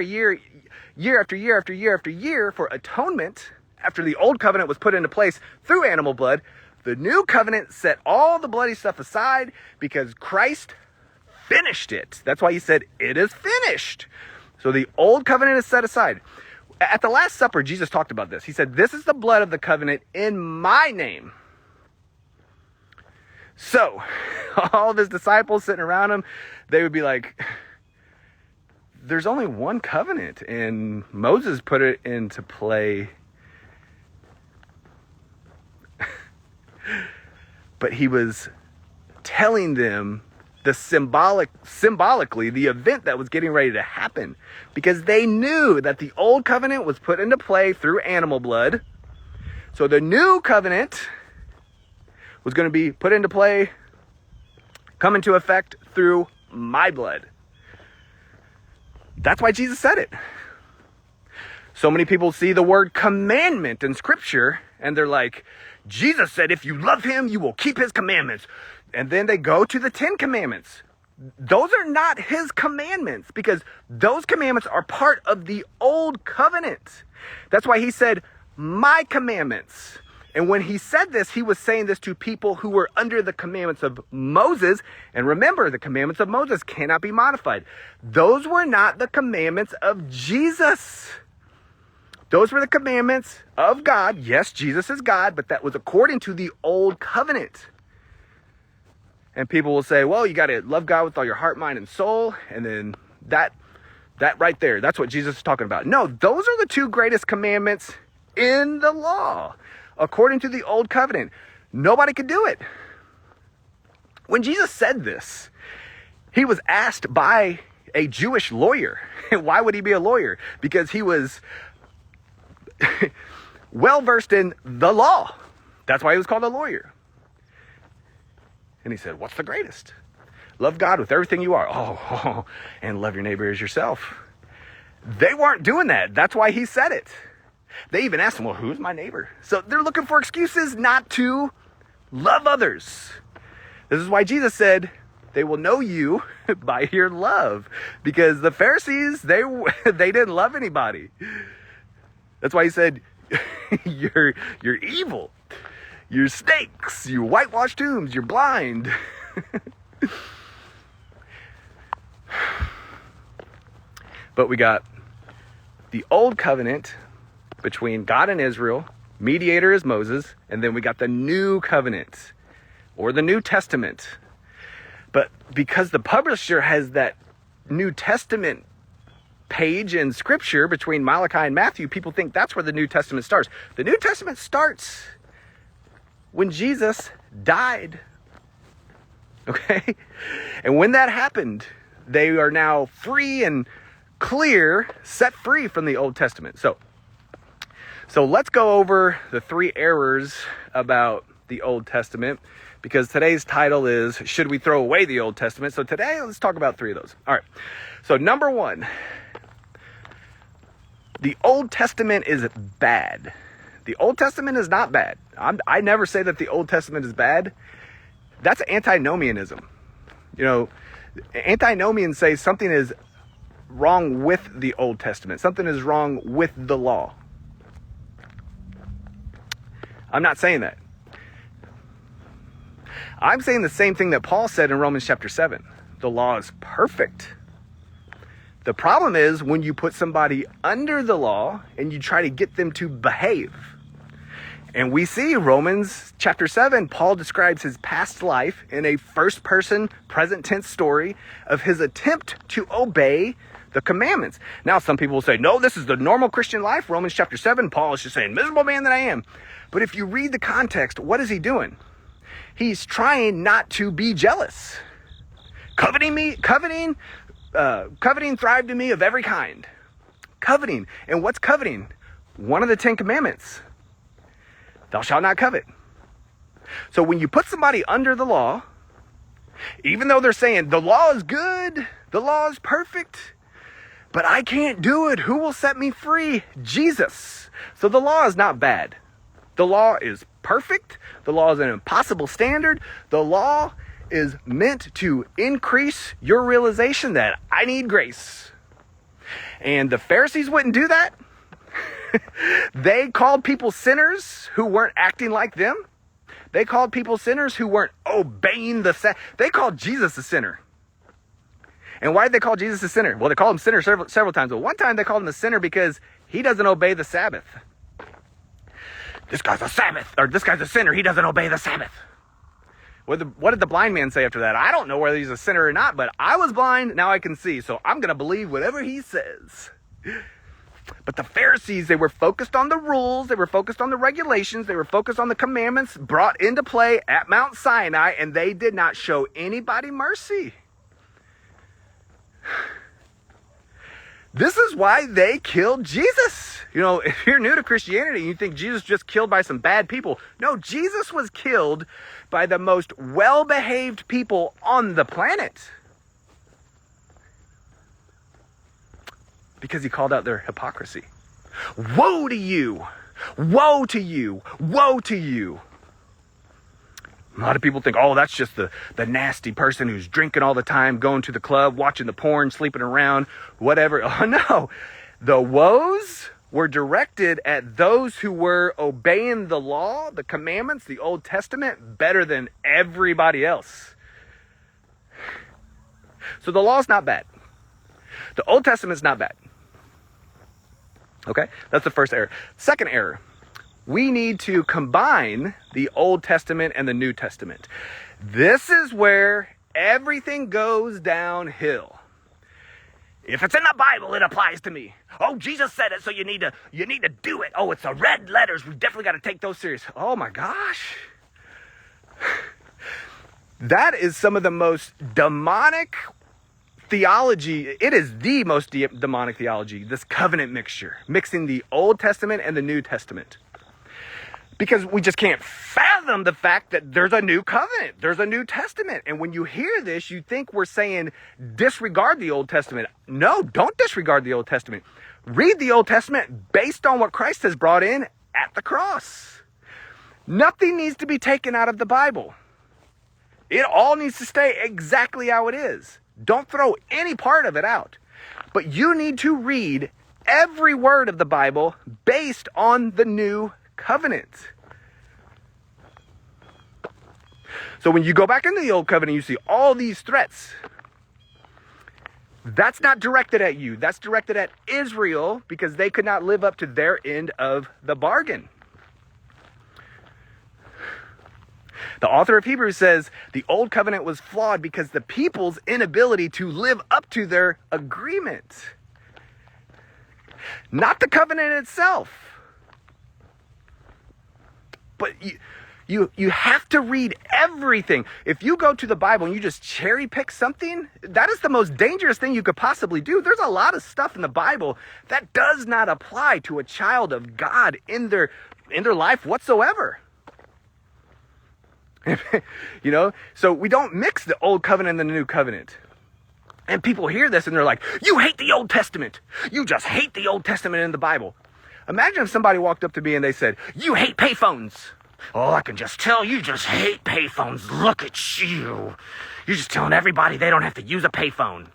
after year after year after year for atonement, after the old covenant was put into place through animal blood, the new covenant set all the bloody stuff aside because Christ finished it. That's why he said, it is finished. So the old covenant is set aside. At the Last Supper, Jesus talked about this. He said, this is the blood of the covenant in my name. So all of his disciples sitting around him, they would be like, there's only one covenant, and Moses put it into play. But he was telling them the symbolically the event that was getting ready to happen, because they knew that the old covenant was put into play through animal blood. So the new covenant was going to be put into play, come into effect through my blood. That's why Jesus said it. So many people see the word commandment in scripture and they're like, Jesus said, if you love him, you will keep his commandments. And then they go to the 10 commandments. Those are not his commandments because those commandments are part of the old covenant. That's why he said, my commandments. And when he said this, he was saying this to people who were under the commandments of Moses. And remember, the commandments of Moses cannot be modified. Those were not the commandments of Jesus. Those were the commandments of God. Yes, Jesus is God, but that was according to the old covenant. And people will say, well, you got to love God with all your heart, mind, and soul. And then that right there, that's what Jesus is talking about. No, those are the 2 greatest commandments in the law. According to the old covenant, nobody could do it. When Jesus said this, he was asked by a Jewish lawyer. Why would he be a lawyer? Because he was well versed in the law. That's why he was called a lawyer. And he said, what's the greatest? Love God with everything you are. And love your neighbor as yourself. They weren't doing that. That's why he said it. They even asked him, well, who's my neighbor? So they're looking for excuses not to love others. This is why Jesus said, they will know you by your love. Because the Pharisees, they didn't love anybody. That's why he said, you're evil. You're snakes. You whitewashed tombs. You're blind. But we got the old covenant between God and Israel. Mediator is Moses. And then we got the new covenant or the New Testament. But because the publisher has that New Testament page in Scripture between Malachi and Matthew, people think that's where the New Testament starts. The New Testament starts when Jesus died. Okay? And when that happened, they are now free and clear, set free from the Old Testament. So let's go over the 3 errors about the Old Testament, because today's title is, Should We Throw Away the Old Testament? So today, let's talk about 3 of those. All right. So number 1, the Old Testament is bad. The Old Testament is not bad. I never say that the Old Testament is bad. That's Antinomianism. You know, Antinomians say something is wrong with the Old Testament. Something is wrong with the law. I'm not saying that. I'm saying the same thing that Paul said in Romans chapter 7. The law is perfect. The problem is when you put somebody under the law and you try to get them to behave. And we see Romans chapter 7, Paul describes his past life in a first-person, present-tense story of his attempt to obey the commandments. Now, some people will say, no, this is the normal Christian life. Romans chapter 7, Paul is just saying, miserable man that I am. But if you read the context, what is he doing? He's trying not to be jealous. Coveting thrived in me of every kind. Coveting. And what's coveting? One of the 10 commandments. Thou shalt not covet. So when you put somebody under the law, even though they're saying the law is good, the law is perfect, but I can't do it. Who will set me free? Jesus. So the law is not bad. The law is perfect. The law is an impossible standard. The law is meant to increase your realization that I need grace. And the Pharisees wouldn't do that. They called people sinners who weren't acting like them. They called people sinners who weren't obeying they called Jesus a sinner. And why did they call Jesus a sinner? Well, they called him sinner several times. But one time they called him a sinner because he doesn't obey the Sabbath. This guy's a sinner. He doesn't obey the Sabbath. What did the blind man say after that? I don't know whether he's a sinner or not, but I was blind, now I can see. So I'm going to believe whatever he says. But the Pharisees, they were focused on the rules. They were focused on the regulations. They were focused on the commandments brought into play at Mount Sinai, and they did not show anybody mercy. This is why they killed Jesus. You know, if you're new to Christianity and you think Jesus just killed by some bad people. No, Jesus was killed by the most well-behaved people on the planet. Because he called out their hypocrisy. Woe to you! Woe to you! Woe to you! A lot of people think, oh, that's just the nasty person who's drinking all the time, going to the club, watching the porn, sleeping around, whatever. Oh, no. The woes were directed at those who were obeying the law, the commandments, the Old Testament, better than everybody else. So the law is not bad. The Old Testament is not bad. Okay? That's the first error. Second error. We need to combine the Old Testament and the New Testament. This is where everything goes downhill. If it's in the Bible, it applies to me. Oh, Jesus said it, so you need to do it. Oh, it's the red letters. We definitely got to take those serious. Oh my gosh. That is some of the most demonic theology. It is the most demonic theology, this covenant mixture, mixing the Old Testament and the New Testament. Because we just can't fathom fathom the fact that there's a new covenant, there's a New Testament. And when you hear this, you think we're saying disregard the Old Testament. No, don't disregard the Old Testament. Read the Old Testament based on what Christ has brought in at the cross. Nothing needs to be taken out of the Bible. It all needs to stay exactly how it is. Don't throw any part of it out. But you need to read every word of the Bible based on the new covenant. So when you go back into the old covenant, you see all these threats. That's not directed at you. That's directed at Israel because they could not live up to their end of the bargain. The author of Hebrews says the old covenant was flawed because the people's inability to live up to their agreement. Not the covenant itself. But you have to read everything. If you go to the Bible and you just cherry pick something, that is the most dangerous thing you could possibly do. There's a lot of stuff in the Bible that does not apply to a child of God in their life whatsoever. So we don't mix the old covenant and the new covenant. And people hear this and they're like, you hate the Old Testament. You just hate the Old Testament in the Bible. Imagine if somebody walked up to me and they said, you hate payphones. Oh, I can just tell you just hate payphones. Look at you. You're just telling everybody they don't have to use a payphone.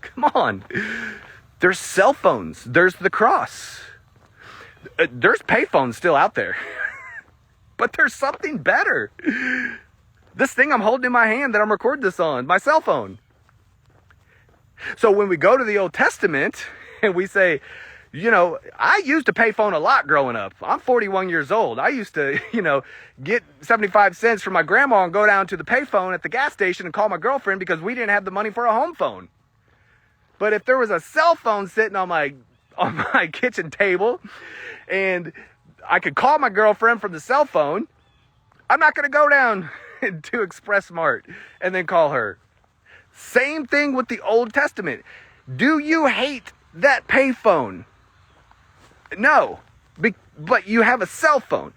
Come on. There's cell phones. There's the cross. There's payphones still out there. But there's something better. This thing I'm holding in my hand that I'm recording this on, my cell phone. So when we go to the Old Testament and we say, I used a payphone a lot growing up. I'm 41 years old. I used to, get 75 cents from my grandma and go down to the payphone at the gas station and call my girlfriend because we didn't have the money for a home phone. But if there was a cell phone sitting on my kitchen table and I could call my girlfriend from the cell phone, I'm not going to go down to Express Mart and then call her. Same thing with the Old Testament. Do you hate that payphone? No, but you have a cell phone.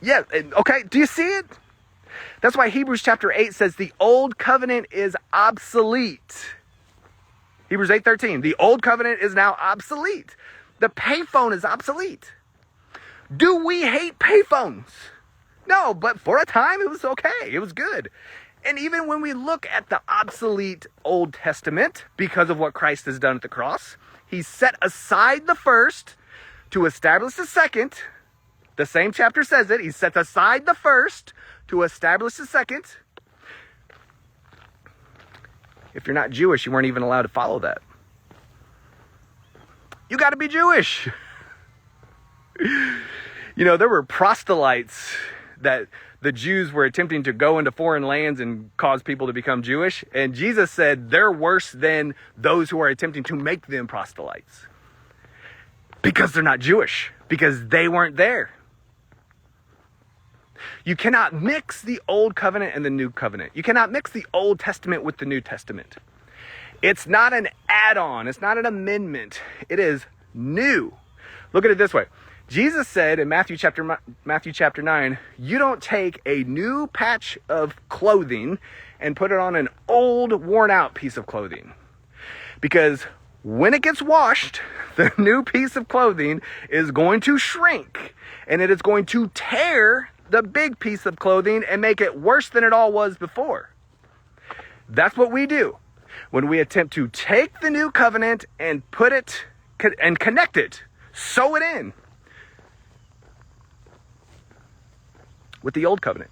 Yeah, okay, do you see it? That's why Hebrews chapter 8 says the old covenant is obsolete. Hebrews 8:13, the old covenant is now obsolete. The payphone is obsolete. Do we hate payphones? No, but for a time it was okay. It was good. And even when we look at the obsolete Old Testament, because of what Christ has done at the cross, he set aside the first to establish the second. The same chapter says it. He set aside the first to establish the second. If you're not Jewish, you weren't even allowed to follow that. You got to be Jewish. There were proselytes that the Jews were attempting to go into foreign lands and cause people to become Jewish. And Jesus said they're worse than those who are attempting to make them proselytes. Because they're not Jewish. Because they weren't there. You cannot mix the Old Covenant and the New Covenant. You cannot mix the Old Testament with the New Testament. It's not an add-on. It's not an amendment. It is new. Look at it this way. Jesus said in Matthew chapter 9, you don't take a new patch of clothing and put it on an old, worn-out piece of clothing. Because when it gets washed, the new piece of clothing is going to shrink, and it is going to tear the big piece of clothing and make it worse than it all was before. That's what we do when we attempt to take the new covenant and put it and connect it, sew it in with the old covenant.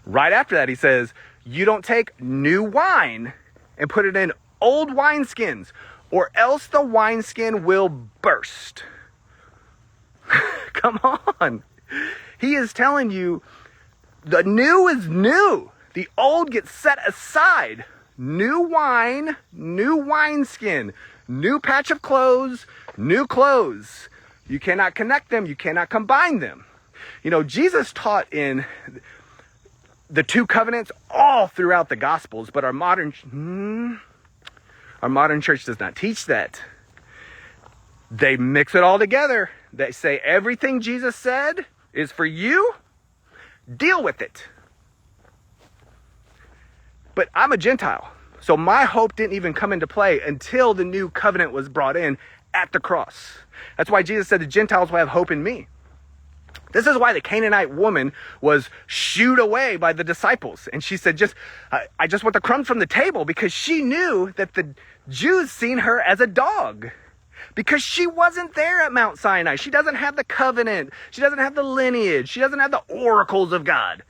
Right after that, he says, you don't take new wine and put it in old wineskins, or else the wineskin will burst. Come on. He is telling you the new is new. The old gets set aside. New wine, new wineskin, new patch of clothes, new clothes. You cannot connect them. You cannot combine them. Jesus taught in the two covenants all throughout the Gospels, but our modern church does not teach that. They mix it all together. that say everything Jesus said is for you, deal with it. But I'm a Gentile, so my hope didn't even come into play until the new covenant was brought in at the cross. That's why Jesus said the Gentiles will have hope in me. This is why the Canaanite woman was shooed away by the disciples. And she said, I just want the crumbs from the table, because she knew that the Jews seen her as a dog. Because she wasn't there at Mount Sinai. She doesn't have the covenant. She doesn't have the lineage. She doesn't have the oracles of God.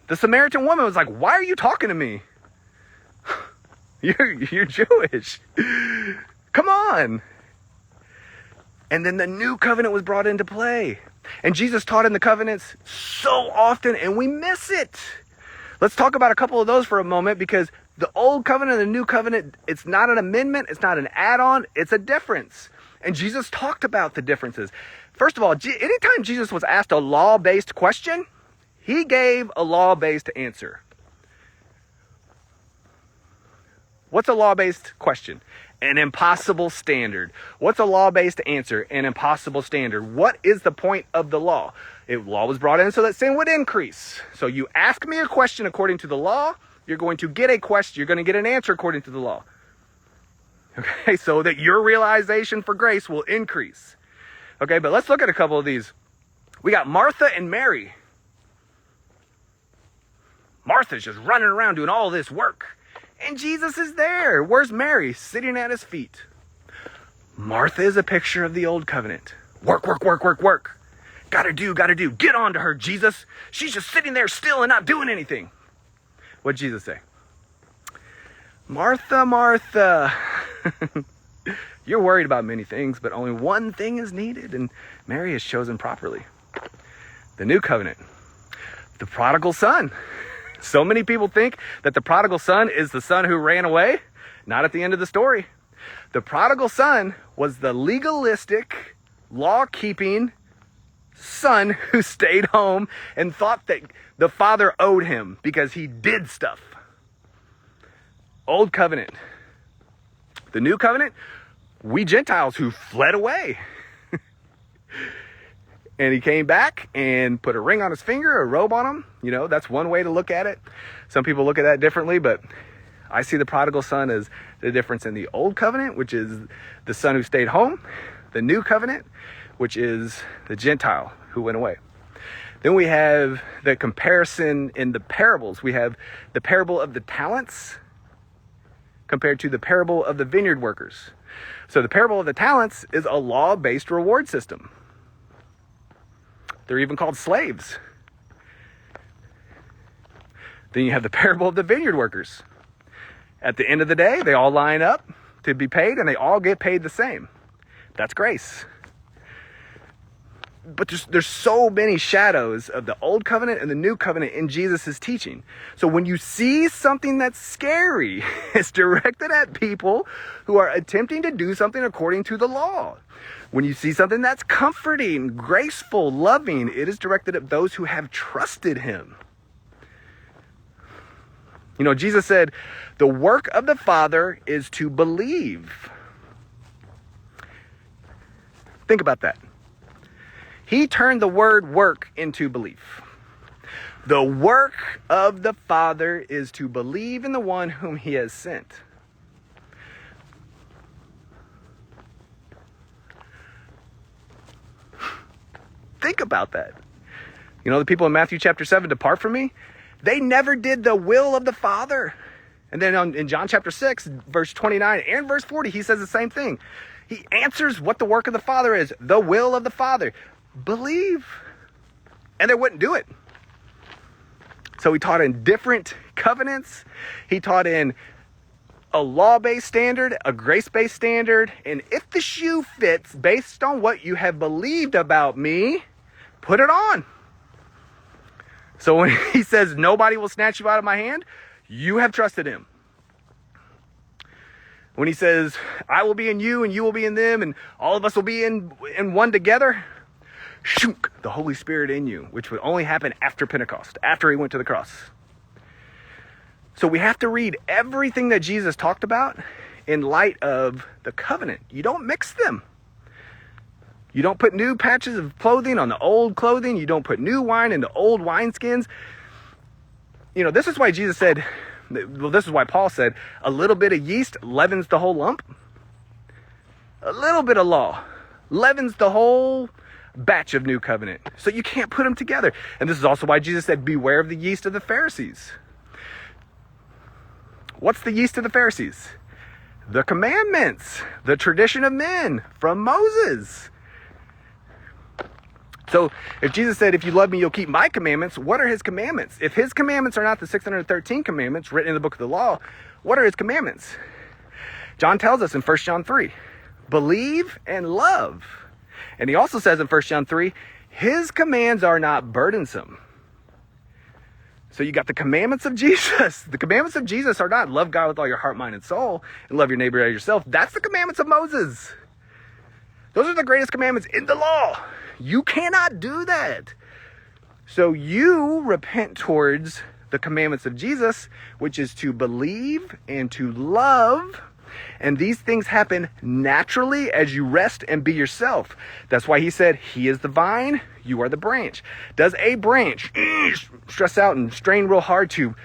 The Samaritan woman was like, why are you talking to me? You're Jewish. Come on. And then the new covenant was brought into play. And Jesus taught in the covenants so often, and we miss it. Let's talk about a couple of those for a moment, because the old covenant and the new covenant, it's not an amendment, it's not an add-on, it's a difference. And Jesus talked about the differences. First of all, anytime Jesus was asked a law-based question, he gave a law-based answer. What's a law-based question? An impossible standard. What's a law-based answer? An impossible standard. What is the point of the law? Law was brought in so that sin would increase. So you ask me a question according to the law, you're going to get a question, you're going to get an answer according to the law. Okay, so that your realization for grace will increase. Okay, but let's look at a couple of these. We got Martha and Mary. Martha's just running around doing all this work. And Jesus is there. Where's Mary? Sitting at his feet. Martha is a picture of the old covenant. Work, work, work, work, work. Gotta do. Get on to her, Jesus. She's just sitting there still and not doing anything. What'd Jesus say? Martha, Martha. You're worried about many things, but only one thing is needed, and Mary has chosen properly. The new covenant. The prodigal son. So many people think that the prodigal son is the son who ran away. Not at the end of the story. The prodigal son was the legalistic, law-keeping son who stayed home and thought that the father owed him because he did stuff. Old covenant. The new covenant, we Gentiles who fled away. And he came back and put a ring on his finger, a robe on him. You know, that's one way to look at it. Some people look at that differently, but I see the prodigal son as the difference in the old covenant, which is the son who stayed home. The new covenant, which is the Gentile who went away. Then we have the comparison in the parables. We have the parable of the talents compared to the parable of the vineyard workers. So the parable of the talents is a law-based reward system. They're even called slaves. Then you have the parable of the vineyard workers. At the end of the day, they all line up to be paid, and they all get paid the same. That's grace. But there's so many shadows of the old covenant and the new covenant in Jesus' teaching. So when you see something that's scary, it's directed at people who are attempting to do something according to the law. When you see something that's comforting, graceful, loving, it is directed at those who have trusted him. You know, Jesus said, the work of the Father is to believe. Think about that. He turned the word work into belief. The work of the Father is to believe in the one whom he has sent. Think about that. You know, the people in Matthew chapter 7, depart from me. They never did the will of the Father. And then in John chapter 6, verse 29 and verse 40, he says the same thing. He answers what the work of the Father is, the will of the Father. Believe. And they wouldn't do it. So he taught in different covenants. He taught in a law-based standard, a grace-based standard, and if the shoe fits based on what you have believed about me, put it on. So when he says nobody will snatch you out of my hand, you have trusted him. When he says I will be in you and you will be in them and all of us will be in one together, shunk, the Holy Spirit in you, which would only happen after Pentecost, after he went to the cross. So we have to read everything that Jesus talked about in light of the covenant. You don't mix them. You don't put new patches of clothing on the old clothing. You don't put new wine into old wineskins. This is why Jesus said, this is why Paul said, a little bit of yeast leavens the whole lump. A little bit of law leavens the whole batch of new covenant. So you can't put them together. And this is also why Jesus said, beware of the yeast of the Pharisees. What's the yeast of the Pharisees? The commandments, the tradition of men from Moses. So if Jesus said, if you love me, you'll keep my commandments, what are his commandments? If his commandments are not the 613 commandments written in the book of the law, what are his commandments? John tells us in 1 John 3, believe and love. And he also says in 1 John 3, his commands are not burdensome. So you got the commandments of Jesus. The commandments of Jesus are not love God with all your heart, mind, and soul, and love your neighbor as yourself. That's the commandments of Moses. Those are the greatest commandments in the law. You cannot do that. So you repent towards the commandments of Jesus, which is to believe and to love. And these things happen naturally as you rest and be yourself. That's why he said, he is the vine, you are the branch. Does a branch stress out and strain real hard to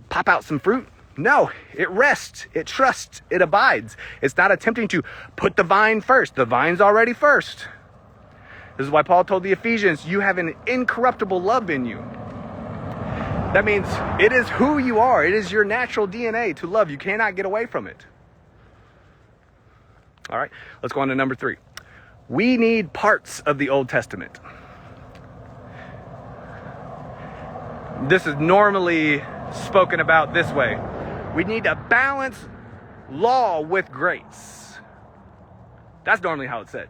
pop out some fruit? No, it rests, it trusts, it abides. It's not attempting to put the vine first. The vine's already first. This is why Paul told the Ephesians, you have an incorruptible love in you. That means it is who you are. It is your natural DNA to love. You cannot get away from it. All right, let's go on to number 3. We need parts of the Old Testament. This is normally spoken about this way. We need to balance law with grace. That's normally how it's said.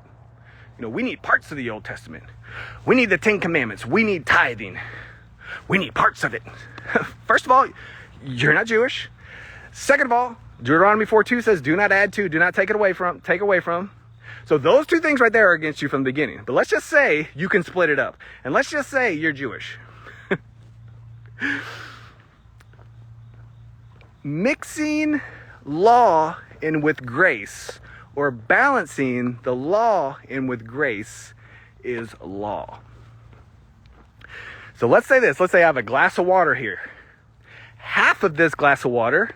We need parts of the Old Testament. We need the 10 Commandments. We need tithing. We need parts of it. First of all, you're not Jewish. Second of all, Deuteronomy 4:2 says, do not add to, do not take away from. So those 2 things right there are against you from the beginning. But let's just say you can split it up. And let's just say you're Jewish. Mixing law in with grace, or balancing the law in with grace, is law. So let's say this. Let's say I have a glass of water here. Half of this glass of water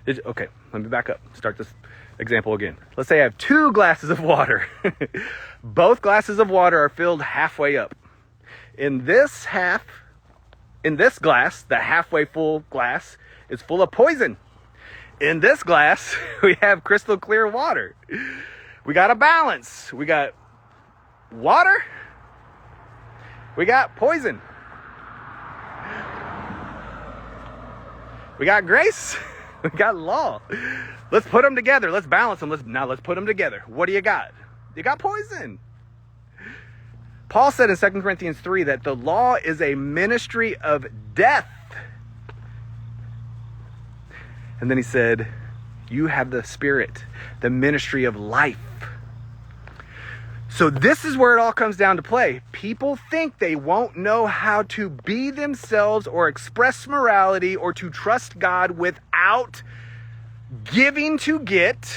okay, let me back up. Start this example again. Let's say I have 2 glasses of water. Both glasses of water are filled halfway up. In this glass, the halfway full glass is full of poison. In this glass, we have crystal clear water. We got a balance. We got water. We got poison. We got grace. We got law. Let's put them together. Let's balance them. Let's put them together. What do you got? You got poison. Paul said in 2 Corinthians 3 that the law is a ministry of death. And then he said, you have the Spirit, the ministry of life. So this is where it all comes down to play. People think they won't know how to be themselves or express morality or to trust God without giving to get,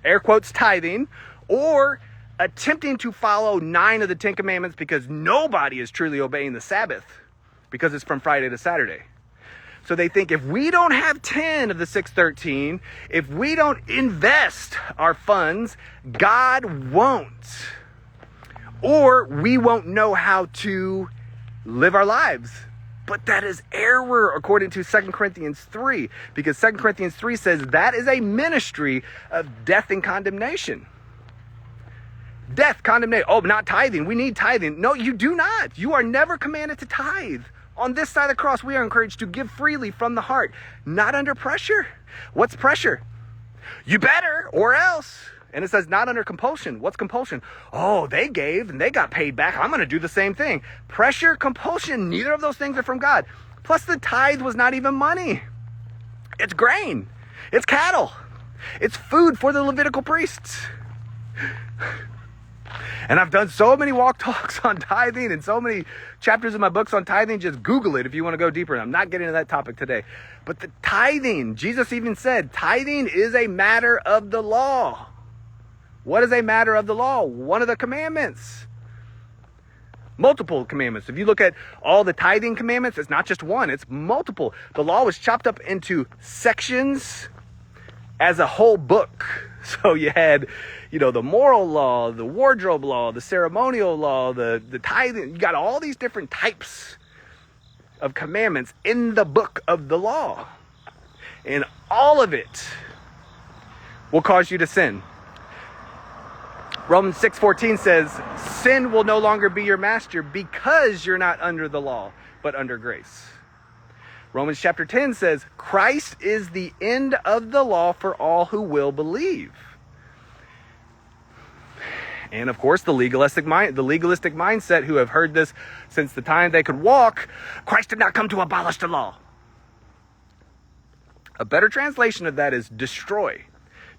air quotes, tithing, or attempting to follow 9 of the 10 commandments because nobody is truly obeying the Sabbath because it's from Friday to Saturday. So they think if we don't have 10 of the 613, if we don't invest our funds, God won't. Or we won't know how to live our lives. But that is error according to 2 Corinthians 3. Because 2 Corinthians 3 says that is a ministry of death and condemnation. Death, condemnation. Oh, not tithing. We need tithing. No, you do not. You are never commanded to tithe. On this side of the cross, we are encouraged to give freely from the heart, not under pressure. What's pressure? You better, or else. And it says not under compulsion. What's compulsion? Oh, they gave and they got paid back. I'm going to do the same thing. Pressure, compulsion, neither of those things are from God. Plus the tithe was not even money. It's grain. It's cattle. It's food for the Levitical priests. And I've done so many walk talks on tithing and so many chapters in my books on tithing. Just Google it if you want to go deeper. And I'm not getting into that topic today. But the tithing, Jesus even said, tithing is a matter of the law. What is a matter of the law? One of the commandments. Multiple commandments. If you look at all the tithing commandments, it's not just one, it's multiple. The law was chopped up into sections as a whole book. So you had, the moral law, the wardrobe law, the ceremonial law, the tithing. You got all these different types of commandments in the book of the law. And all of it will cause you to sin. Romans 6:14 says, sin will no longer be your master because you're not under the law, but under grace. Romans chapter 10 says, Christ is the end of the law for all who will believe. And of course, the legalistic mindset who have heard this since the time they could walk, Christ did not come to abolish the law. A better translation of that is destroy.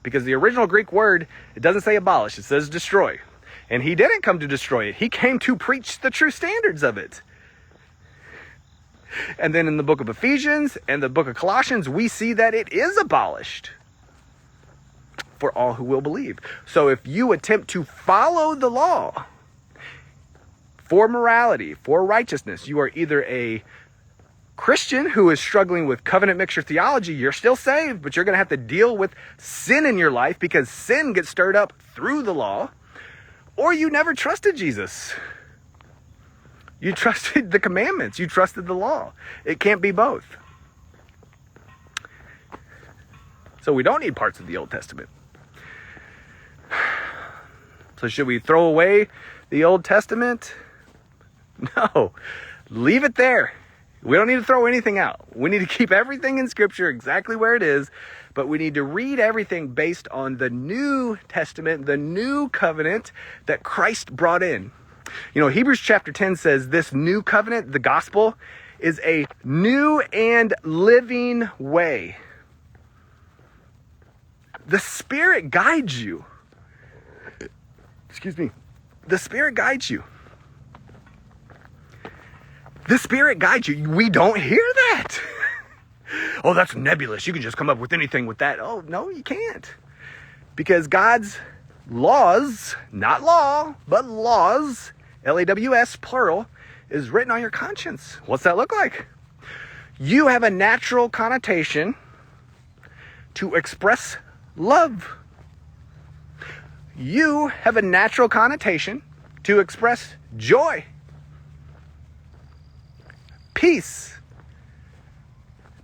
Because the original Greek word, it doesn't say abolish, it says destroy. And he didn't come to destroy it. He came to preach the true standards of it. And then in the book of Ephesians and the book of Colossians, we see that it is abolished for all who will believe. So if you attempt to follow the law for morality, for righteousness, you are either a Christian who is struggling with covenant mixture theology. You're still saved, but you're going to have to deal with sin in your life because sin gets stirred up through the law. Or you never trusted Jesus. You trusted the commandments. You trusted the law. It can't be both. So we don't need parts of the Old Testament. So should we throw away the Old Testament? No. Leave it there. We don't need to throw anything out. We need to keep everything in Scripture exactly where it is, but we need to read everything based on the New Testament, the new covenant that Christ brought in. Hebrews chapter 10 says this new covenant, the gospel, is a new and living way. The Spirit guides you. The Spirit guides you. The Spirit guides you. We don't hear that. Oh, that's nebulous. You can just come up with anything with that. Oh, no, you can't. Because God's laws, not law, but laws, L-A-W-S, plural, is written on your conscience. What's that look like? You have a natural connotation to express love. You have a natural connotation to express joy, peace,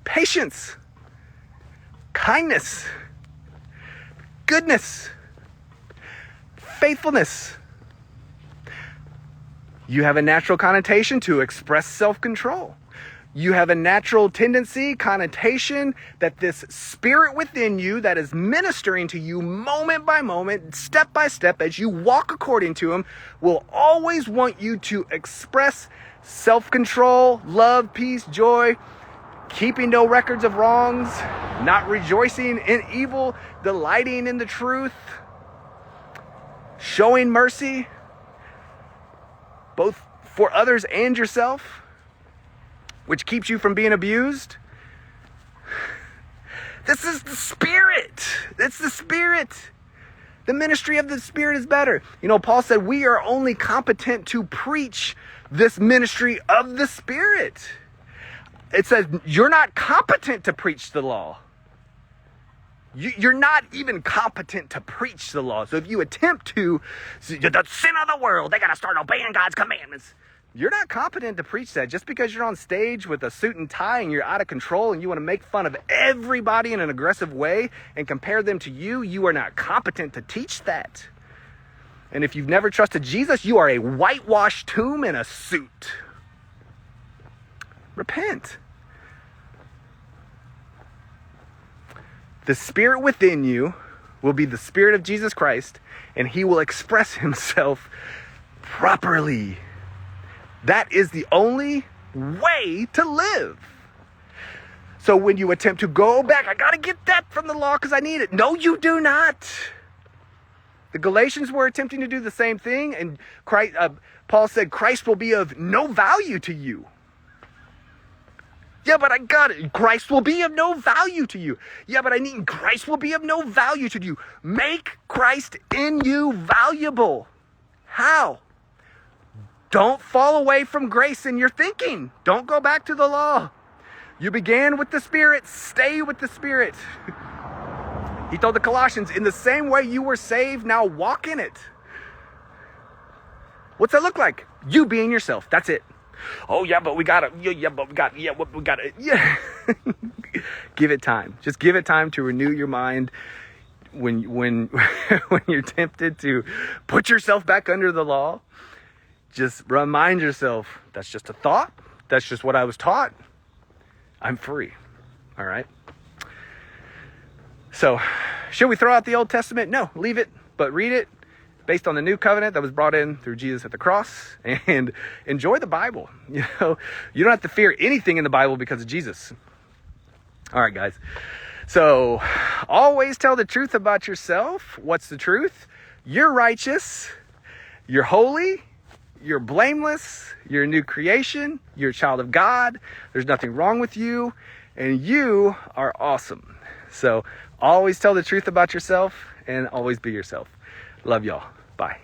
patience, kindness, goodness, faithfulness. You have a natural connotation to express self-control. You have a natural connotation that this Spirit within you that is ministering to you moment by moment, step by step, as you walk according to Him, will always want you to express self-control, love, peace, joy, keeping no records of wrongs, not rejoicing in evil, delighting in the truth, showing mercy, both for others and yourself, which keeps you from being abused. This is the Spirit. It's the Spirit. The ministry of the Spirit is better. Paul said we are only competent to preach this ministry of the Spirit. It says you're not competent to preach the law. You're not even competent to preach the law. So if you attempt to, the sin of the world, they got to start obeying God's commandments. You're not competent to preach that. Just because you're on stage with a suit and tie and you're out of control and you want to make fun of everybody in an aggressive way and compare them to you, you are not competent to teach that. And if you've never trusted Jesus, you are a whitewashed tomb in a suit. Repent. The Spirit within you will be the Spirit of Jesus Christ, and He will express Himself properly. That is the only way to live. So when you attempt to go back, I got to get that from the law because I need it. No, you do not. The Galatians were attempting to do the same thing, and Paul said, Christ will be of no value to you. Yeah, but I got it. Christ will be of no value to you. Yeah, but Christ will be of no value to you. Make Christ in you valuable. How? Don't fall away from grace in your thinking. Don't go back to the law. You began with the Spirit. Stay with the Spirit. He told the Colossians, in the same way you were saved, now walk in it. What's that look like? You being yourself. That's it. Oh, yeah, but we got to. Give it time. Just give it time to renew your mind. When when you're tempted to put yourself back under the law, just remind yourself, that's just a thought. That's just what I was taught. I'm free. All right? So, should we throw out the Old Testament? No, leave it, but read it based on the new covenant that was brought in through Jesus at the cross, and enjoy the Bible. You know, you don't have to fear anything in the Bible because of Jesus. All right, guys. So, always tell the truth about yourself. What's the truth? You're righteous. You're holy. You're blameless. You're a new creation. You're a child of God. There's nothing wrong with you. And you are awesome. So, always tell the truth about yourself and always be yourself. Love y'all. Bye.